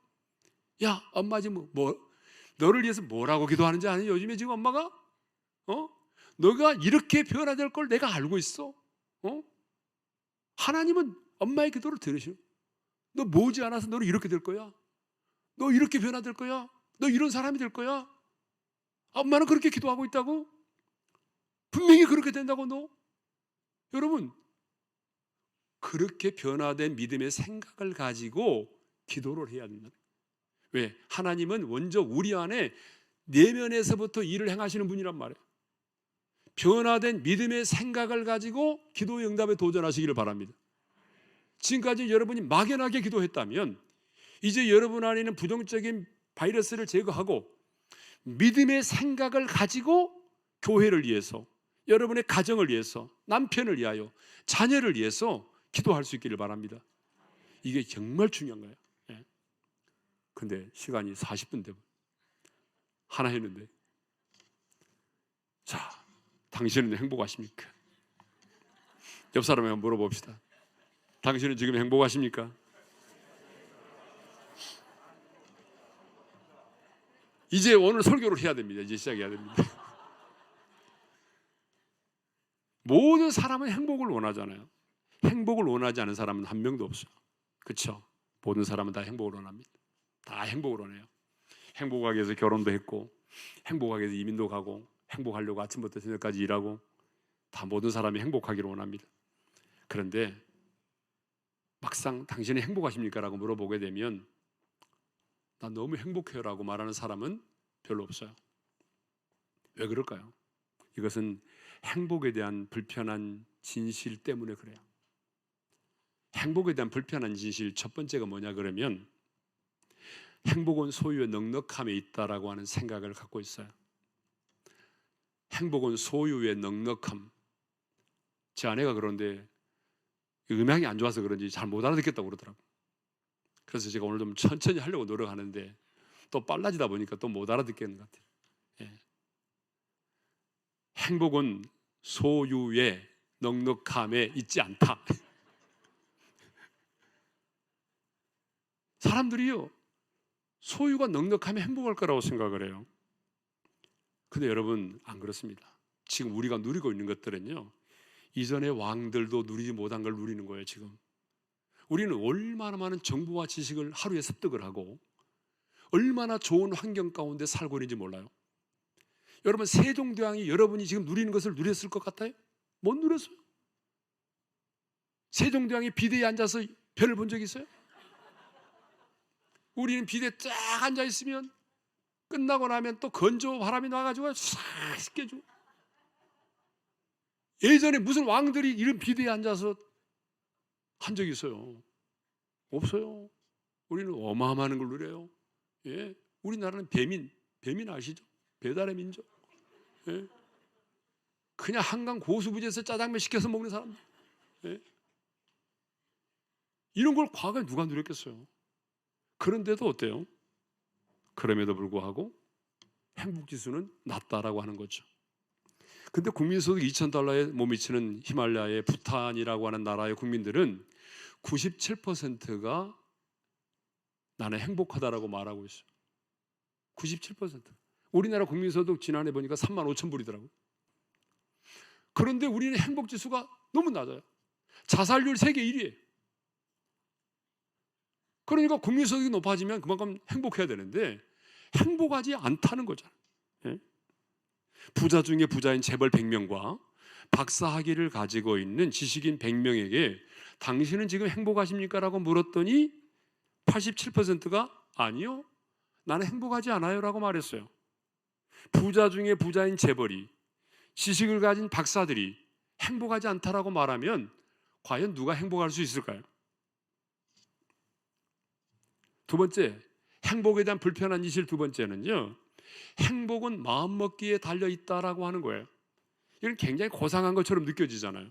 야, 엄마 지금 너를 위해서 뭐라고 기도하는지 아니? 요즘에 지금 엄마가 너가 이렇게 변화될 걸 내가 알고 있어. 하나님은 엄마의 기도를 들으시오. 너 모지 않아서 너는 이렇게 될 거야. 너 이렇게 변화될 거야. 너 이런 사람이 될 거야. 엄마는 그렇게 기도하고 있다고? 분명히 그렇게 된다고 너? 여러분, 그렇게 변화된 믿음의 생각을 가지고 기도를 해야 된다. 왜? 하나님은 먼저 우리 안에 내면에서부터 일을 행하시는 분이란 말이에요. 변화된 믿음의 생각을 가지고 기도의 응답에 도전하시기를 바랍니다. 지금까지 여러분이 막연하게 기도했다면 이제 여러분 안에 있는 부정적인 바이러스를 제거하고 믿음의 생각을 가지고 교회를 위해서, 여러분의 가정을 위해서, 남편을 위하여, 자녀를 위해서 기도할 수 있기를 바랍니다. 이게 정말 중요한 거예요. 예. 근데 시간이 40분 되고 하나 했는데, 자, 당신은 행복하십니까? 옆 사람에게 물어봅시다. 당신은 지금 행복하십니까? 이제 오늘 설교를 해야 됩니다. 이제 시작해야 됩니다. 모든 사람은 행복을 원하잖아요. 행복을 원하지 않은 사람은 한 명도 없어요. 그렇죠? 모든 사람은 다 행복을 원합니다. 다 행복을 원해요. 행복하기 위해서 결혼도 했고, 행복하기 위해서 이민도 가고, 행복하려고 아침부터 저녁까지 일하고, 다 모든 사람이 행복하기를 원합니다. 그런데 막상 당신이 행복하십니까? 라고 물어보게 되면 나 너무 행복해요 라고 말하는 사람은 별로 없어요. 왜 그럴까요? 이것은 행복에 대한 불편한 진실 때문에 그래요. 행복에 대한 불편한 진실 첫 번째가 뭐냐 그러면 행복은 소유의 넉넉함에 있다라고 하는 생각을 갖고 있어요. 행복은 소유의 넉넉함. 제 아내가 그런데 음향이 안 좋아서 그런지 잘 못 알아듣겠다고 그러더라고요. 그래서 제가 오늘 좀 천천히 하려고 노력하는데 또 빨라지다 보니까 또 못 알아듣겠는 것 같아요. 예. 행복은 소유의 넉넉함에 있지 않다. 사람들이요, 소유가 넉넉하면 행복할 거라고 생각을 해요. 근데 여러분, 안 그렇습니다. 지금 우리가 누리고 있는 것들은요, 이전의 왕들도 누리지 못한 걸 누리는 거예요. 지금 우리는 얼마나 많은 정보와 지식을 하루에 습득을 하고 얼마나 좋은 환경 가운데 살고 있는지 몰라요. 여러분, 세종대왕이 여러분이 지금 누리는 것을 누렸을 것 같아요? 못 누렸어요. 세종대왕이 비대에 앉아서 별을 본 적 있어요? 우리는 비대에 쫙 앉아 있으면 끝나고 나면 또 건조 바람이 나가지고 싹 씻겨주고. 예전에 무슨 왕들이 이런 비대에 앉아서 한 적이 있어요? 없어요. 우리는 어마어마한 걸 누려요. 예, 우리나라는 배민 아시죠? 배달의 민족. 예? 그냥 한강 고수부지에서 짜장면 시켜서 먹는 사람들. 예? 이런 걸 과거에 누가 누렸겠어요? 그런데도 어때요? 그럼에도 불구하고 행복지수는 낮다라고 하는 거죠. 근데 국민소득 2,000달러에 못 미치는 히말라야의 부탄이라고 하는 나라의 국민들은 97%가 나는 행복하다라고 말하고 있어요. 97%. 우리나라 국민소득 지난해 보니까 3만 5천 불이더라고요. 그런데 우리는 행복지수가 너무 낮아요. 자살률 세계 1위예요. 그러니까 국민소득이 높아지면 그만큼 행복해야 되는데 행복하지 않다는 거잖아요. 예? 부자 중에 부자인 재벌 100명과 박사 학위를 가지고 있는 지식인 100명에게 당신은 지금 행복하십니까? 라고 물었더니 87%가 아니요, 나는 행복하지 않아요 라고 말했어요. 부자 중에 부자인 재벌이, 지식을 가진 박사들이 행복하지 않다라고 말하면 과연 누가 행복할 수 있을까요? 두 번째, 행복에 대한 불편한 이실 두 번째는요, 행복은 마음먹기에 달려있다라고 하는 거예요. 이건 굉장히 고상한 것처럼 느껴지잖아요.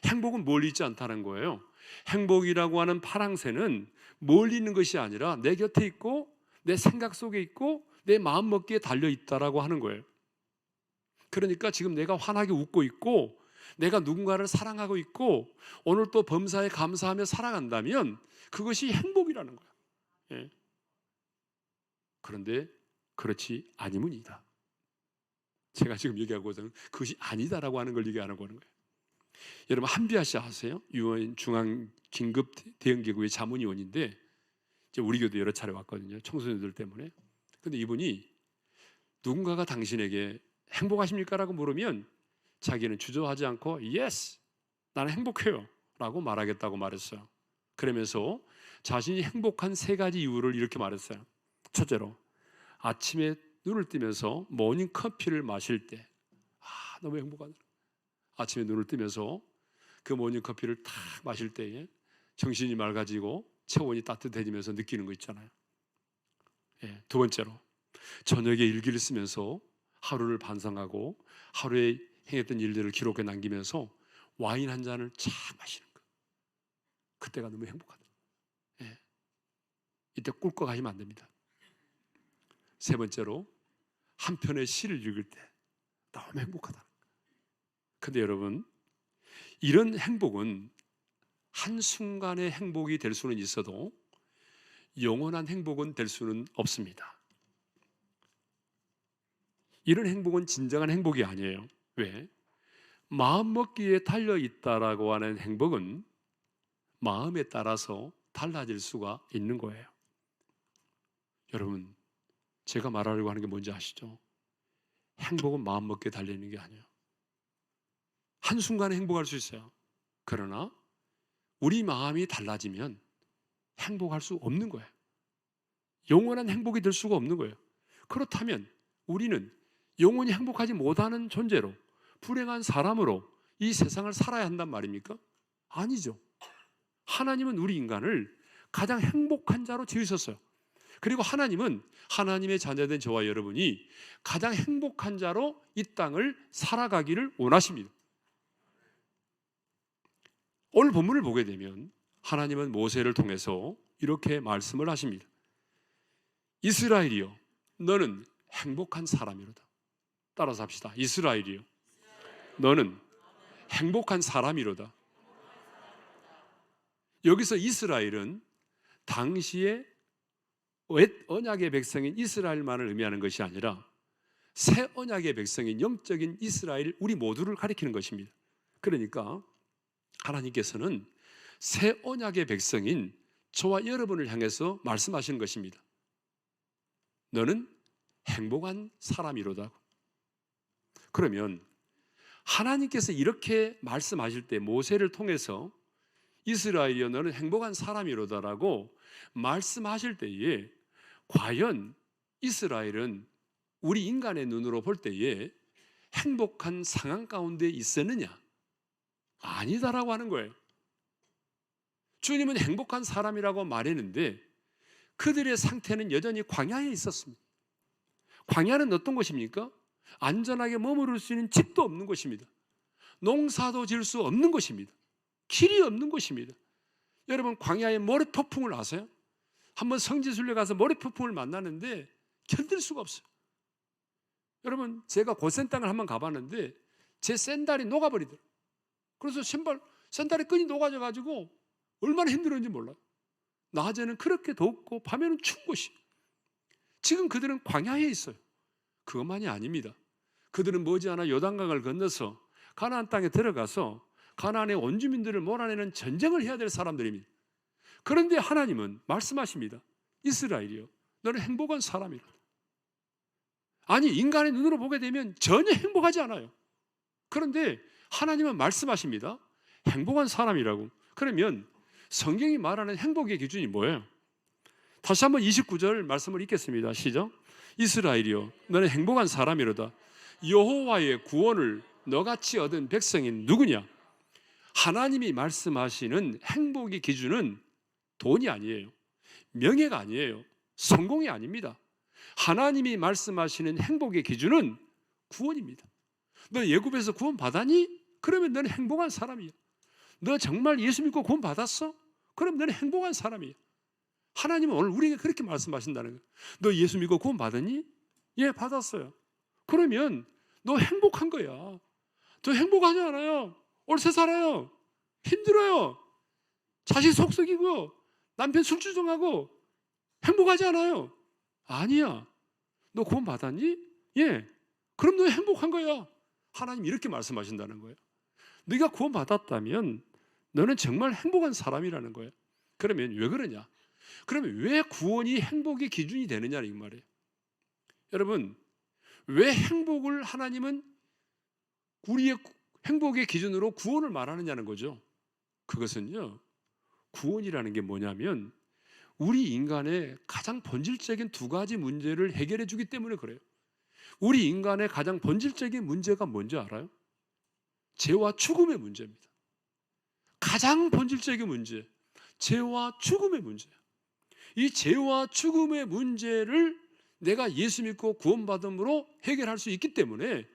행복은 멀리 있지 않다는 거예요. 행복이라고 하는 파랑새는 멀리 있는 것이 아니라 내 곁에 있고 내 생각 속에 있고 내 마음먹기에 달려있다라고 하는 거예요. 그러니까 지금 내가 환하게 웃고 있고 내가 누군가를 사랑하고 있고 오늘 또 범사에 감사하며 살아간다면 그것이 행복이라는 거예요. 예. 그런데 그렇지 아니문이다. 제가 지금 얘기하고서는 그것이 아니다라고 하는 걸 얘기하는 거예요. 여러분 한비아 씨 아세요? 유엔 중앙 긴급 대응기구의 자문위원인데 우리 교도 여러 차례 왔거든요. 청소년들 때문에. 근데 이분이 누군가가 당신에게 행복하십니까? 라고 물으면 자기는 주저하지 않고 yes, 나는 행복해요 라고 말하겠다고 말했어요. 그러면서 자신이 행복한 세 가지 이유를 이렇게 말했어요. 첫째로, 아침에 눈을 뜨면서 모닝 커피를 마실 때 너무 행복하다. 아침에 눈을 뜨면서 그 모닝 커피를 탁 마실 때에 정신이 맑아지고 체온이 따뜻해지면서 느끼는 거 있잖아요. 예, 두 번째로, 저녁에 일기를 쓰면서 하루를 반성하고 하루에 행했던 일들을 기록해 남기면서 와인 한 잔을 쫙 마시는 거. 그때가 너무 행복하다. 예. 이때 꿀꺽 하시면 안 됩니다. 세 번째로, 한 편의 시를 읽을 때 너무 행복하다. 근데 여러분, 이런 행복은 한순간의 행복이 될 수는 있어도 영원한 행복은 될 수는 없습니다. 이런 행복은 진정한 행복이 아니에요. 왜? 마음먹기에 달려있다라고 하는 행복은 마음에 따라서 달라질 수가 있는 거예요. 여러분, 제가 말하려고 하는 게 뭔지 아시죠? 행복은 마음먹기에 달려있는 게 아니에요. 한순간에 행복할 수 있어요. 그러나 우리 마음이 달라지면 행복할 수 없는 거예요. 영원한 행복이 될 수가 없는 거예요. 그렇다면 우리는 영원히 행복하지 못하는 존재로, 불행한 사람으로 이 세상을 살아야 한단 말입니까? 아니죠. 하나님은 우리 인간을 가장 행복한 자로 지으셨어요. 그리고 하나님은 하나님의 자녀된 저와 여러분이 가장 행복한 자로 이 땅을 살아가기를 원하십니다. 오늘 본문을 보게 되면 하나님은 모세를 통해서 이렇게 말씀을 하십니다. 이스라엘이여, 너는 행복한 사람이로다. 따라서 합시다. 이스라엘이여, 너는 행복한 사람이로다. 여기서 이스라엘은 당시의 옛 언약의 백성인 이스라엘만을 의미하는 것이 아니라 새 언약의 백성인 영적인 이스라엘, 우리 모두를 가리키는 것입니다. 그러니까 하나님께서는 새 언약의 백성인 저와 여러분을 향해서 말씀하시는 것입니다. 너는 행복한 사람이로다. 그러면 하나님께서 이렇게 말씀하실 때 모세를 통해서 이스라엘이여 너는 행복한 사람이로다라고 말씀하실 때에 과연 이스라엘은 우리 인간의 눈으로 볼 때에 행복한 상황 가운데 있었느냐? 아니다라고 하는 거예요. 주님은 행복한 사람이라고 말했는데 그들의 상태는 여전히 광야에 있었습니다. 광야는 어떤 곳입니까? 안전하게 머무를 수 있는 집도 없는 곳입니다. 농사도 지을 수 없는 곳입니다. 길이 없는 곳입니다. 여러분, 광야의 모래폭풍을 아세요? 한번 성지순례 가서 모래폭풍을 만나는데 견딜 수가 없어요. 여러분, 제가 고센 땅을 한번 가봤는데 제 샌달이 녹아버리더라고요. 그래서 샌달의 끈이 녹아져 가지고 얼마나 힘들었는지 몰라요. 낮에는 그렇게 덥고 밤에는 추운 곳이. 지금 그들은 광야에 있어요. 그것만이 아닙니다. 그들은 머지않아 요단강을 건너서 가나안 땅에 들어가서 가나안의 원주민들을 몰아내는 전쟁을 해야 될 사람들입니다. 그런데 하나님은 말씀하십니다. 이스라엘이여, 너는 행복한 사람이라. 아니, 인간의 눈으로 보게 되면 전혀 행복하지 않아요. 그런데 하나님은 말씀하십니다. 행복한 사람이라고. 그러면 성경이 말하는 행복의 기준이 뭐예요? 다시 한번 29절 말씀을 읽겠습니다. 시작. 이스라엘이여, 너는 행복한 사람이로다. 여호와의 구원을 너같이 얻은 백성이 누구냐? 하나님이 말씀하시는 행복의 기준은 돈이 아니에요. 명예가 아니에요. 성공이 아닙니다. 하나님이 말씀하시는 행복의 기준은 구원입니다. 너 예굽에서 구원 받았니? 그러면 너는 행복한 사람이야. 너 정말 예수 믿고 구원 받았어? 그럼 너는 행복한 사람이야. 하나님은 오늘 우리에게 그렇게 말씀하신다는 거예요. 너 예수 믿고 구원 받았니? 예, 받았어요. 그러면 너 행복한 거야. 저 행복하지 않아요. 올세 살아요. 힘들어요. 자식 속썩이고 남편 술주정하고 행복하지 않아요. 아니야. 너 구원 받았니? 예. 그럼 너 행복한 거야. 하나님 이렇게 말씀하신다는 거예요. 네가 구원 받았다면 너는 정말 행복한 사람이라는 거예요. 그러면 왜 그러냐? 그러면 왜 구원이 행복의 기준이 되느냐 이 말이에요. 여러분, 왜 행복을 하나님은 우리의 행복의 기준으로 구원을 말하느냐는 거죠. 그것은요, 구원이라는 게 뭐냐면 우리 인간의 가장 본질적인 두 가지 문제를 해결해 주기 때문에 그래요. 우리 인간의 가장 본질적인 문제가 뭔지 알아요? 죄와 죽음의 문제입니다. 가장 본질적인 문제, 죄와 죽음의 문제예요. 이 죄와 죽음의 문제를 내가 예수 믿고 구원받음으로 해결할 수 있기 때문에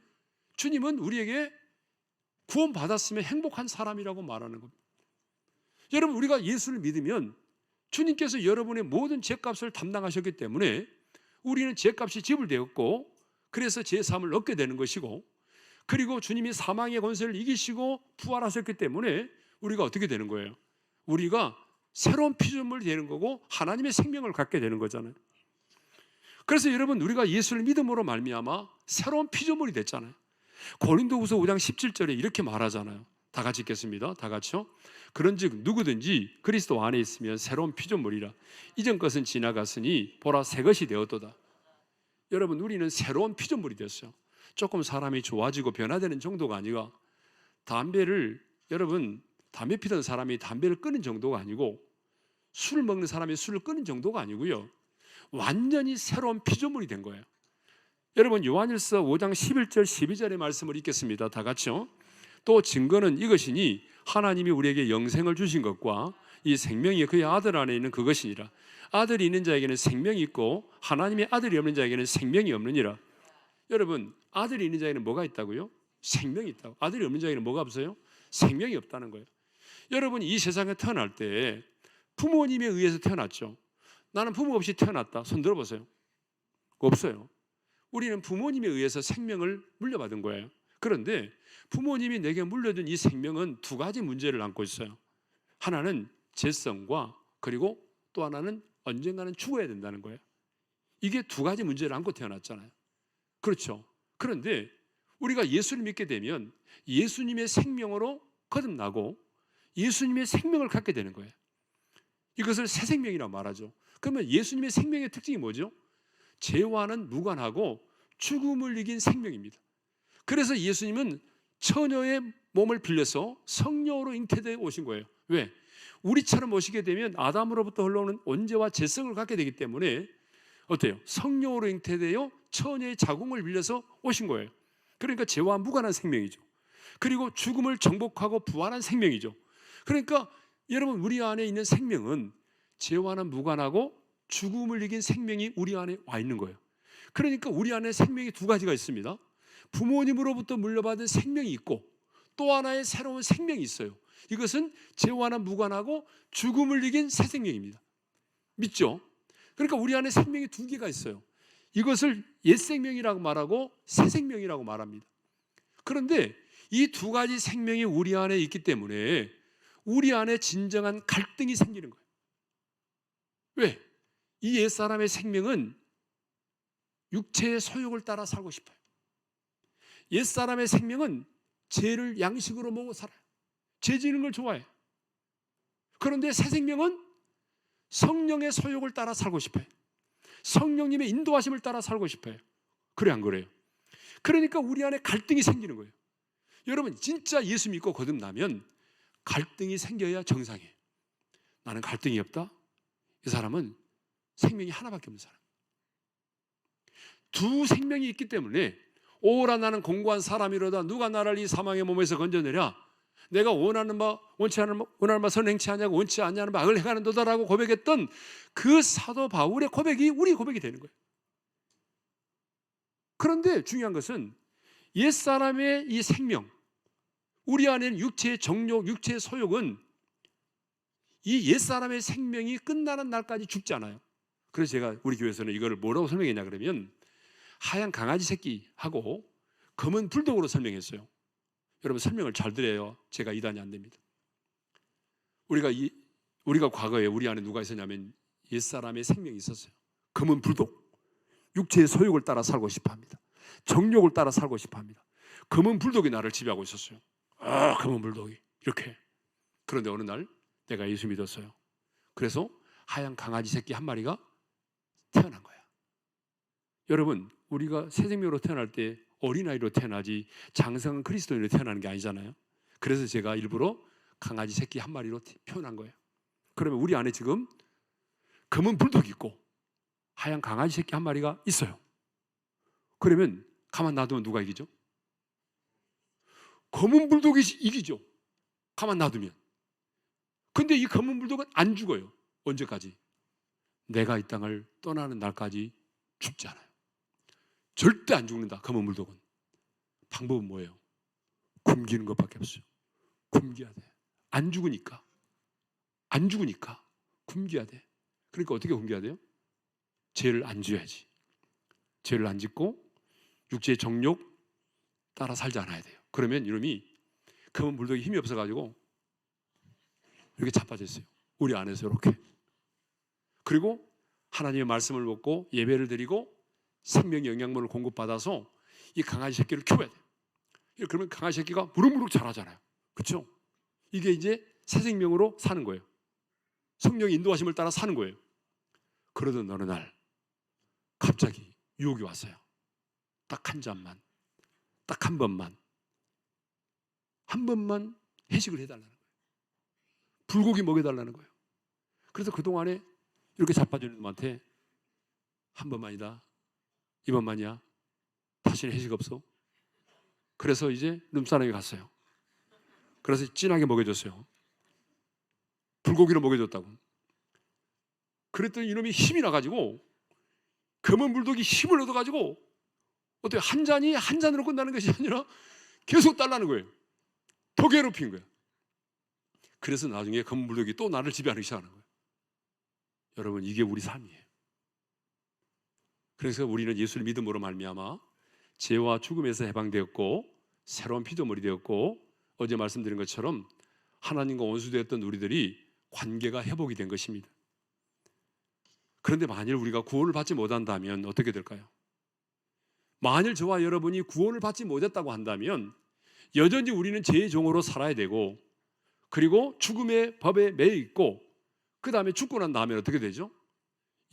주님은 우리에게 구원받았으면 행복한 사람이라고 말하는 겁니다. 여러분, 우리가 예수를 믿으면 주님께서 여러분의 모든 죄값을 담당하셨기 때문에 우리는 죄값이 지불되었고 그래서 죄사함을 얻게 되는 것이고, 그리고 주님이 사망의 권세를 이기시고 부활하셨기 때문에 우리가 어떻게 되는 거예요? 우리가 새로운 피조물이 되는 거고 하나님의 생명을 갖게 되는 거잖아요. 그래서 여러분, 우리가 예수를 믿음으로 말미암아 새로운 피조물이 됐잖아요. 고린도후서 5장 17절에 이렇게 말하잖아요. 다 같이 읽겠습니다. 다 같이요. 그런즉 누구든지 그리스도 안에 있으면 새로운 피조물이라. 이전 것은 지나갔으니 보라 새 것이 되었도다. 여러분, 우리는 새로운 피조물이 됐어요. 조금 사람이 좋아지고 변화되는 정도가 아니라 여러분, 담배 피던 사람이 담배를 끊는 정도가 아니고 술을 먹는 사람이 술을 끊는 정도가 아니고요. 완전히 새로운 피조물이 된 거예요. 여러분, 요한일서 5장 11절 12절의 말씀을 읽겠습니다. 다 같이요. 또 증거는 이것이니 하나님이 우리에게 영생을 주신 것과 이 생명이 그의 아들 안에 있는 그것이니라. 아들이 있는 자에게는 생명이 있고 하나님의 아들이 없는 자에게는 생명이 없느니라. 여러분, 아들이 있는 자에게는 뭐가 있다고요? 생명이 있다고. 아들이 없는 자에게는 뭐가 없어요? 생명이 없다는 거예요. 여러분, 이 세상에 태어날 때 부모님에 의해서 태어났죠. 나는 부모 없이 태어났다. 손 들어보세요. 없어요. 우리는 부모님에 의해서 생명을 물려받은 거예요. 그런데 부모님이 내게 물려준 이 생명은 두 가지 문제를 안고 있어요. 하나는 죄성과 그리고 또 하나는 언젠가는 죽어야 된다는 거예요. 이게 두 가지 문제를 안고 태어났잖아요. 그렇죠. 그런데 우리가 예수를 믿게 되면 예수님의 생명으로 거듭나고 예수님의 생명을 갖게 되는 거예요. 이것을 새 생명이라고 말하죠. 그러면 예수님의 생명의 특징이 뭐죠? 죄와는 무관하고 죽음을 이긴 생명입니다. 그래서 예수님은 처녀의 몸을 빌려서 성령으로 잉태되어 오신 거예요. 왜? 우리처럼 오시게 되면 아담으로부터 흘러오는 원죄와 죄성을 갖게 되기 때문에 어때요? 성령으로 잉태되어 처녀의 자궁을 빌려서 오신 거예요. 그러니까 죄와 무관한 생명이죠. 그리고 죽음을 정복하고 부활한 생명이죠. 그러니까 여러분, 우리 안에 있는 생명은 죄와는 무관하고 죽음을 이긴 생명이 우리 안에 와 있는 거예요. 그러니까 우리 안에 생명이 두 가지가 있습니다. 부모님으로부터 물려받은 생명이 있고 또 하나의 새로운 생명이 있어요. 이것은 죄와는 무관하고 죽음을 이긴 새 생명입니다. 믿죠? 그러니까 우리 안에 생명이 두 개가 있어요. 이것을 옛 생명이라고 말하고 새 생명이라고 말합니다. 그런데 이 두 가지 생명이 우리 안에 있기 때문에 우리 안에 진정한 갈등이 생기는 거예요. 왜? 이 옛사람의 생명은 육체의 소욕을 따라 살고 싶어요. 옛사람의 생명은 죄를 양식으로 먹고 살아요. 죄 지는 걸 좋아해. 그런데 새 생명은 성령의 소욕을 따라 살고 싶어요. 성령님의 인도하심을 따라 살고 싶어요. 그래 안 그래요? 그러니까 우리 안에 갈등이 생기는 거예요. 여러분 진짜 예수 믿고 거듭나면 갈등이 생겨야 정상이에요. 나는 갈등이 없다? 이 사람은 생명이 하나밖에 없는 사람. 두 생명이 있기 때문에 오라 나는 공고한 사람이로다 누가 나를 이 사망의 몸에서 건져내랴 내가 원하는 바 원치 않는 바 원하는 바 선행치 않냐고 원치 않냐는 바 악을 행하는 도다라고 고백했던 그 사도 바울의 고백이 우리 고백이 되는 거예요. 그런데 중요한 것은 옛사람의 이 생명 우리 안에는 육체의 정욕, 육체의 소욕은 이 옛사람의 생명이 끝나는 날까지 죽지 않아요. 그래서 제가 우리 교회에서는 이거를 뭐라고 설명했냐 그러면 하얀 강아지 새끼하고 검은 불독으로 설명했어요. 여러분 설명을 잘 들어요. 제가 이단이 안 됩니다. 우리가 과거에 우리 안에 누가 있었냐면 옛사람의 생명이 있었어요. 검은 불독. 육체의 소욕을 따라 살고 싶어 합니다. 정욕을 따라 살고 싶어 합니다. 검은 불독이 나를 지배하고 있었어요. 아, 검은 불독이. 이렇게. 그런데 어느 날 내가 예수 믿었어요. 그래서 하얀 강아지 새끼 한 마리가 태어난 거야. 여러분, 우리가 새 생명으로 태어날 때 어린아이로 태어나지 장성한 그리스도인으로 태어나는 게 아니잖아요. 그래서 제가 일부러 강아지 새끼 한 마리로 표현한 거예요. 그러면 우리 안에 지금 검은 불독이 있고 하얀 강아지 새끼 한 마리가 있어요. 그러면 가만 놔두면 누가 이기죠? 검은 불독이 이기죠. 가만 놔두면. 근데 이 검은 불독은 안 죽어요. 언제까지? 내가 이 땅을 떠나는 날까지 죽지 않아요. 절대 안 죽는다. 검은 불독은. 방법은 뭐예요? 굶기는 것밖에 없어요. 굶겨야 돼. 안 죽으니까. 안 죽으니까 굶겨야 돼. 그러니까 어떻게 굶겨야 돼요? 죄를 안 지어야지. 죄를 안 짓고 육체의 정욕 따라 살지 않아야 돼요. 그러면 이놈이 검은 불독이 힘이 없어가지고 이렇게 자빠져 있어요. 우리 안에서 이렇게. 그리고 하나님의 말씀을 먹고 예배를 드리고 생명의 영양분을 공급받아서 이 강아지 새끼를 키워야 돼요. 그러면 강아지 새끼가 무럭무럭 자라잖아요. 그렇죠? 이게 이제 새 생명으로 사는 거예요. 성령의 인도하심을 따라 사는 거예요. 그러던 어느 날 갑자기 유혹이 왔어요. 딱 한 잔만, 딱 한 번만 회식을 해달라는 거예요. 불고기 먹여달라는 거예요. 그래서 그동안에 이렇게 자빠지는 놈한테 한 번만이다, 이번만이야, 다시는 회식 없어. 그래서 이제 룸사랑에 갔어요. 그래서 진하게 먹여줬어요. 불고기로 먹여줬다고. 그랬더니 이놈이 힘이 나가지고 검은 불독이 힘을 얻어가지고 어떻게 한 잔이 한 잔으로 끝나는 것이 아니라 계속 달라는 거예요. 더 괴롭힌 거예요. 그래서 나중에 검은 불독이 또 나를 지배하기 시작하는 거예요. 여러분 이게 우리 삶이에요. 그래서 우리는 예수를 믿음으로 말미암아 죄와 죽음에서 해방되었고 새로운 피조물이 되었고 어제 말씀드린 것처럼 하나님과 원수되었던 우리들이 관계가 회복이 된 것입니다. 그런데 만일 우리가 구원을 받지 못한다면 어떻게 될까요? 만일 저와 여러분이 구원을 받지 못했다고 한다면 여전히 우리는 죄의 종으로 살아야 되고 그리고 죽음의 법에 매여 있고 그 다음에 죽고 난 다음에 어떻게 되죠?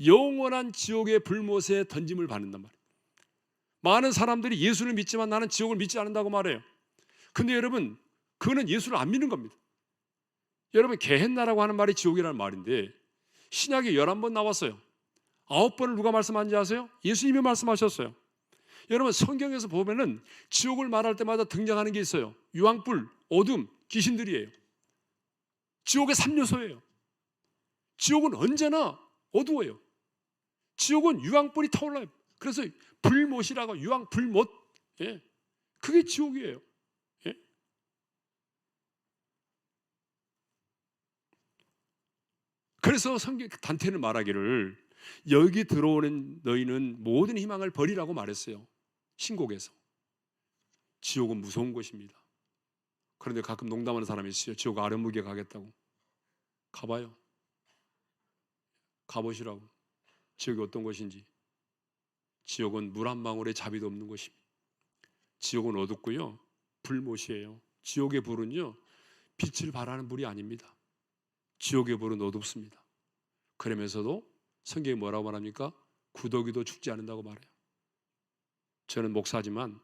영원한 지옥의 불못에 던짐을 받는단 말이에요. 많은 사람들이 예수를 믿지만 나는 지옥을 믿지 않는다고 말해요. 근데 여러분 그거는 예수를 안 믿는 겁니다. 여러분 게헨나라고 하는 말이 지옥이라는 말인데 신약에 11번 나왔어요. 9번을 누가 말씀하는지 아세요? 예수님이 말씀하셨어요. 여러분 성경에서 보면은 지옥을 말할 때마다 등장하는 게 있어요. 유황불, 어둠, 귀신들이에요. 지옥의 3요소예요. 지옥은 언제나 어두워요. 지옥은 유황불이 타올라요. 그래서 불못이라고 유황불못. 예. 그게 지옥이에요. 예. 그래서 성경 단테는 말하기를 여기 들어오는 너희는 모든 희망을 버리라고 말했어요. 신곡에서. 지옥은 무서운 곳입니다. 그런데 가끔 농담하는 사람이 있어요. 지옥 아랫무게 가겠다고. 가봐요. 가보시라고. 지옥이 어떤 것인지. 지옥은 물 한 방울의 자비도 없는 것입니다. 지옥은 어둡고요, 불못이에요. 지옥의 불은요, 빛을 발하는 불이 아닙니다. 지옥의 불은 어둡습니다. 그러면서도 성경이 뭐라고 말합니까? 구더기도 죽지 않는다고 말해요. 저는 목사지만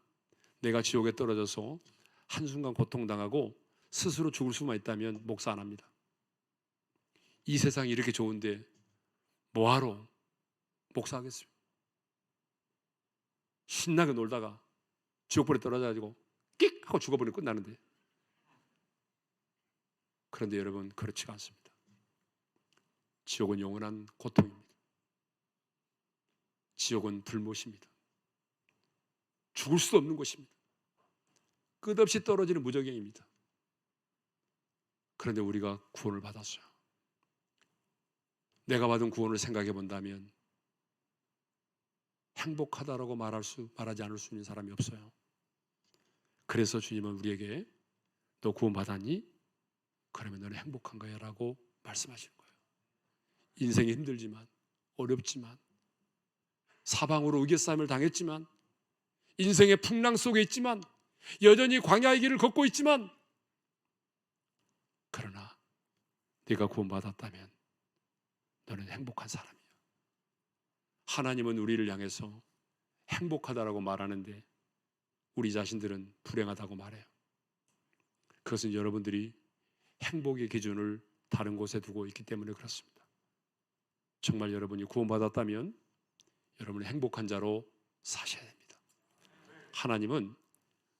내가 지옥에 떨어져서 한순간 고통당하고 스스로 죽을 수만 있다면 목사 안 합니다. 이 세상이 이렇게 좋은데 뭐하러 목사하겠습니까? 신나게 놀다가 지옥불에 떨어져가지고 끽 하고 죽어버리면 끝나는데. 그런데 여러분, 그렇지가 않습니다. 지옥은 영원한 고통입니다. 지옥은 불못입니다. 죽을 수도 없는 곳입니다. 끝없이 떨어지는 무저갱입니다. 그런데 우리가 구원을 받았어요. 내가 받은 구원을 생각해 본다면 행복하다라고 말하지 않을 수 있는 사람이 없어요. 그래서 주님은 우리에게 너 구원 받았니? 그러면 너는 행복한 거야 라고 말씀하시는 거예요. 인생이 힘들지만, 어렵지만, 사방으로 의기싸움을 당했지만, 인생의 풍랑 속에 있지만, 여전히 광야의 길을 걷고 있지만, 그러나 네가 구원 받았다면 너는 행복한 사람이야. 하나님은 우리를 향해서 행복하다라고 말하는데 우리 자신들은 불행하다고 말해요. 그것은 여러분들이 행복의 기준을 다른 곳에 두고 있기 때문에 그렇습니다. 정말 여러분이 구원받았다면 여러분은 행복한 자로 사셔야 됩니다. 하나님은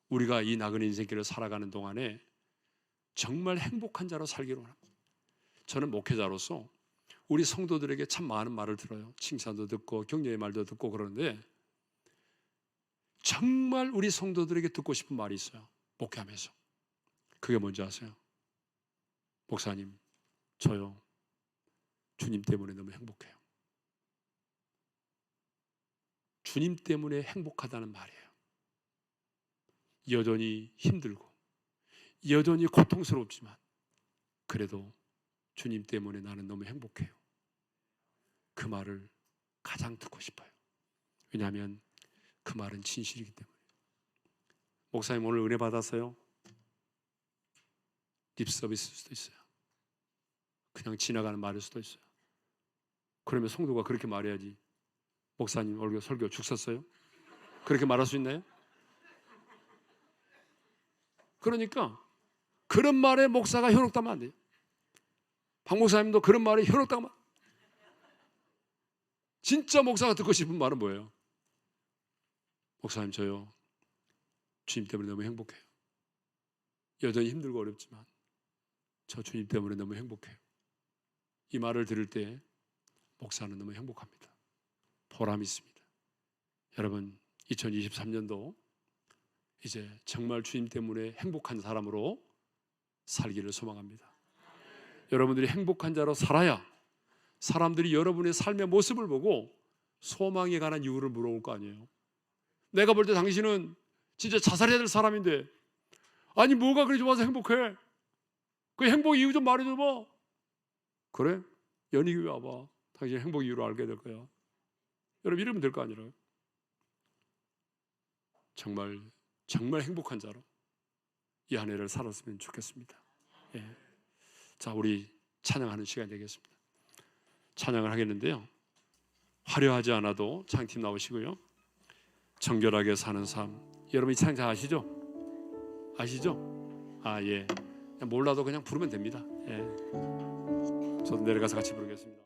우리가 이 나그네 인생길을 살아가는 동안에 정말 행복한 자로 살기로 합니다. 저는 목회자로서 우리 성도들에게 참 많은 말을 들어요. 칭찬도 듣고 격려의 말도 듣고 그러는데 정말 우리 성도들에게 듣고 싶은 말이 있어요. 목회하면서. 그게 뭔지 아세요? 목사님, 저요 주님 때문에 너무 행복해요. 주님 때문에 행복하다는 말이에요. 여전히 힘들고 여전히 고통스럽지만 그래도 주님 때문에 나는 너무 행복해요. 그 말을 가장 듣고 싶어요. 왜냐하면 그 말은 진실이기 때문에. 목사님 오늘 은혜 받았어요? 립서비스일 수도 있어요. 그냥 지나가는 말일 수도 있어요. 그러면 성도가 그렇게 말해야지. 목사님 오늘 설교 죽 썼어요? 그렇게 말할 수 있나요? 그러니까 그런 말에 목사가 현혹당하면 안 돼요. 박 목사님도 그런 말에 현혹당하면. 진짜 목사가 듣고 싶은 말은 뭐예요? 목사님 저요 주님 때문에 너무 행복해요. 여전히 힘들고 어렵지만 저 주님 때문에 너무 행복해요. 이 말을 들을 때 목사는 너무 행복합니다. 보람이 있습니다. 여러분 2023년도 이제 정말 주님 때문에 행복한 사람으로 살기를 소망합니다. 여러분들이 행복한 자로 살아야 사람들이 여러분의 삶의 모습을 보고 소망에 관한 이유를 물어볼 거 아니에요. 내가 볼 때 당신은 진짜 자살해야 될 사람인데 아니 뭐가 그리 좋아서 행복해? 그 행복 이유 좀 말해줘봐. 그래? 연희교회 와봐. 당신 행복 이유를 알게 될 거야. 여러분 이러면 될 거 아니에요. 정말 행복한 자로 이 한 해를 살았으면 좋겠습니다. 예. 자, 우리 찬양하는 시간이 되겠습니다. 찬양을 하겠는데요. 화려하지 않아도 찬양팀 나오시고요. 정결하게 사는 삶. 여러분 이 찬양 잘 아시죠? 아시죠? 아 예. 몰라도 그냥 부르면 됩니다. 예. 저도 내려가서 같이 부르겠습니다.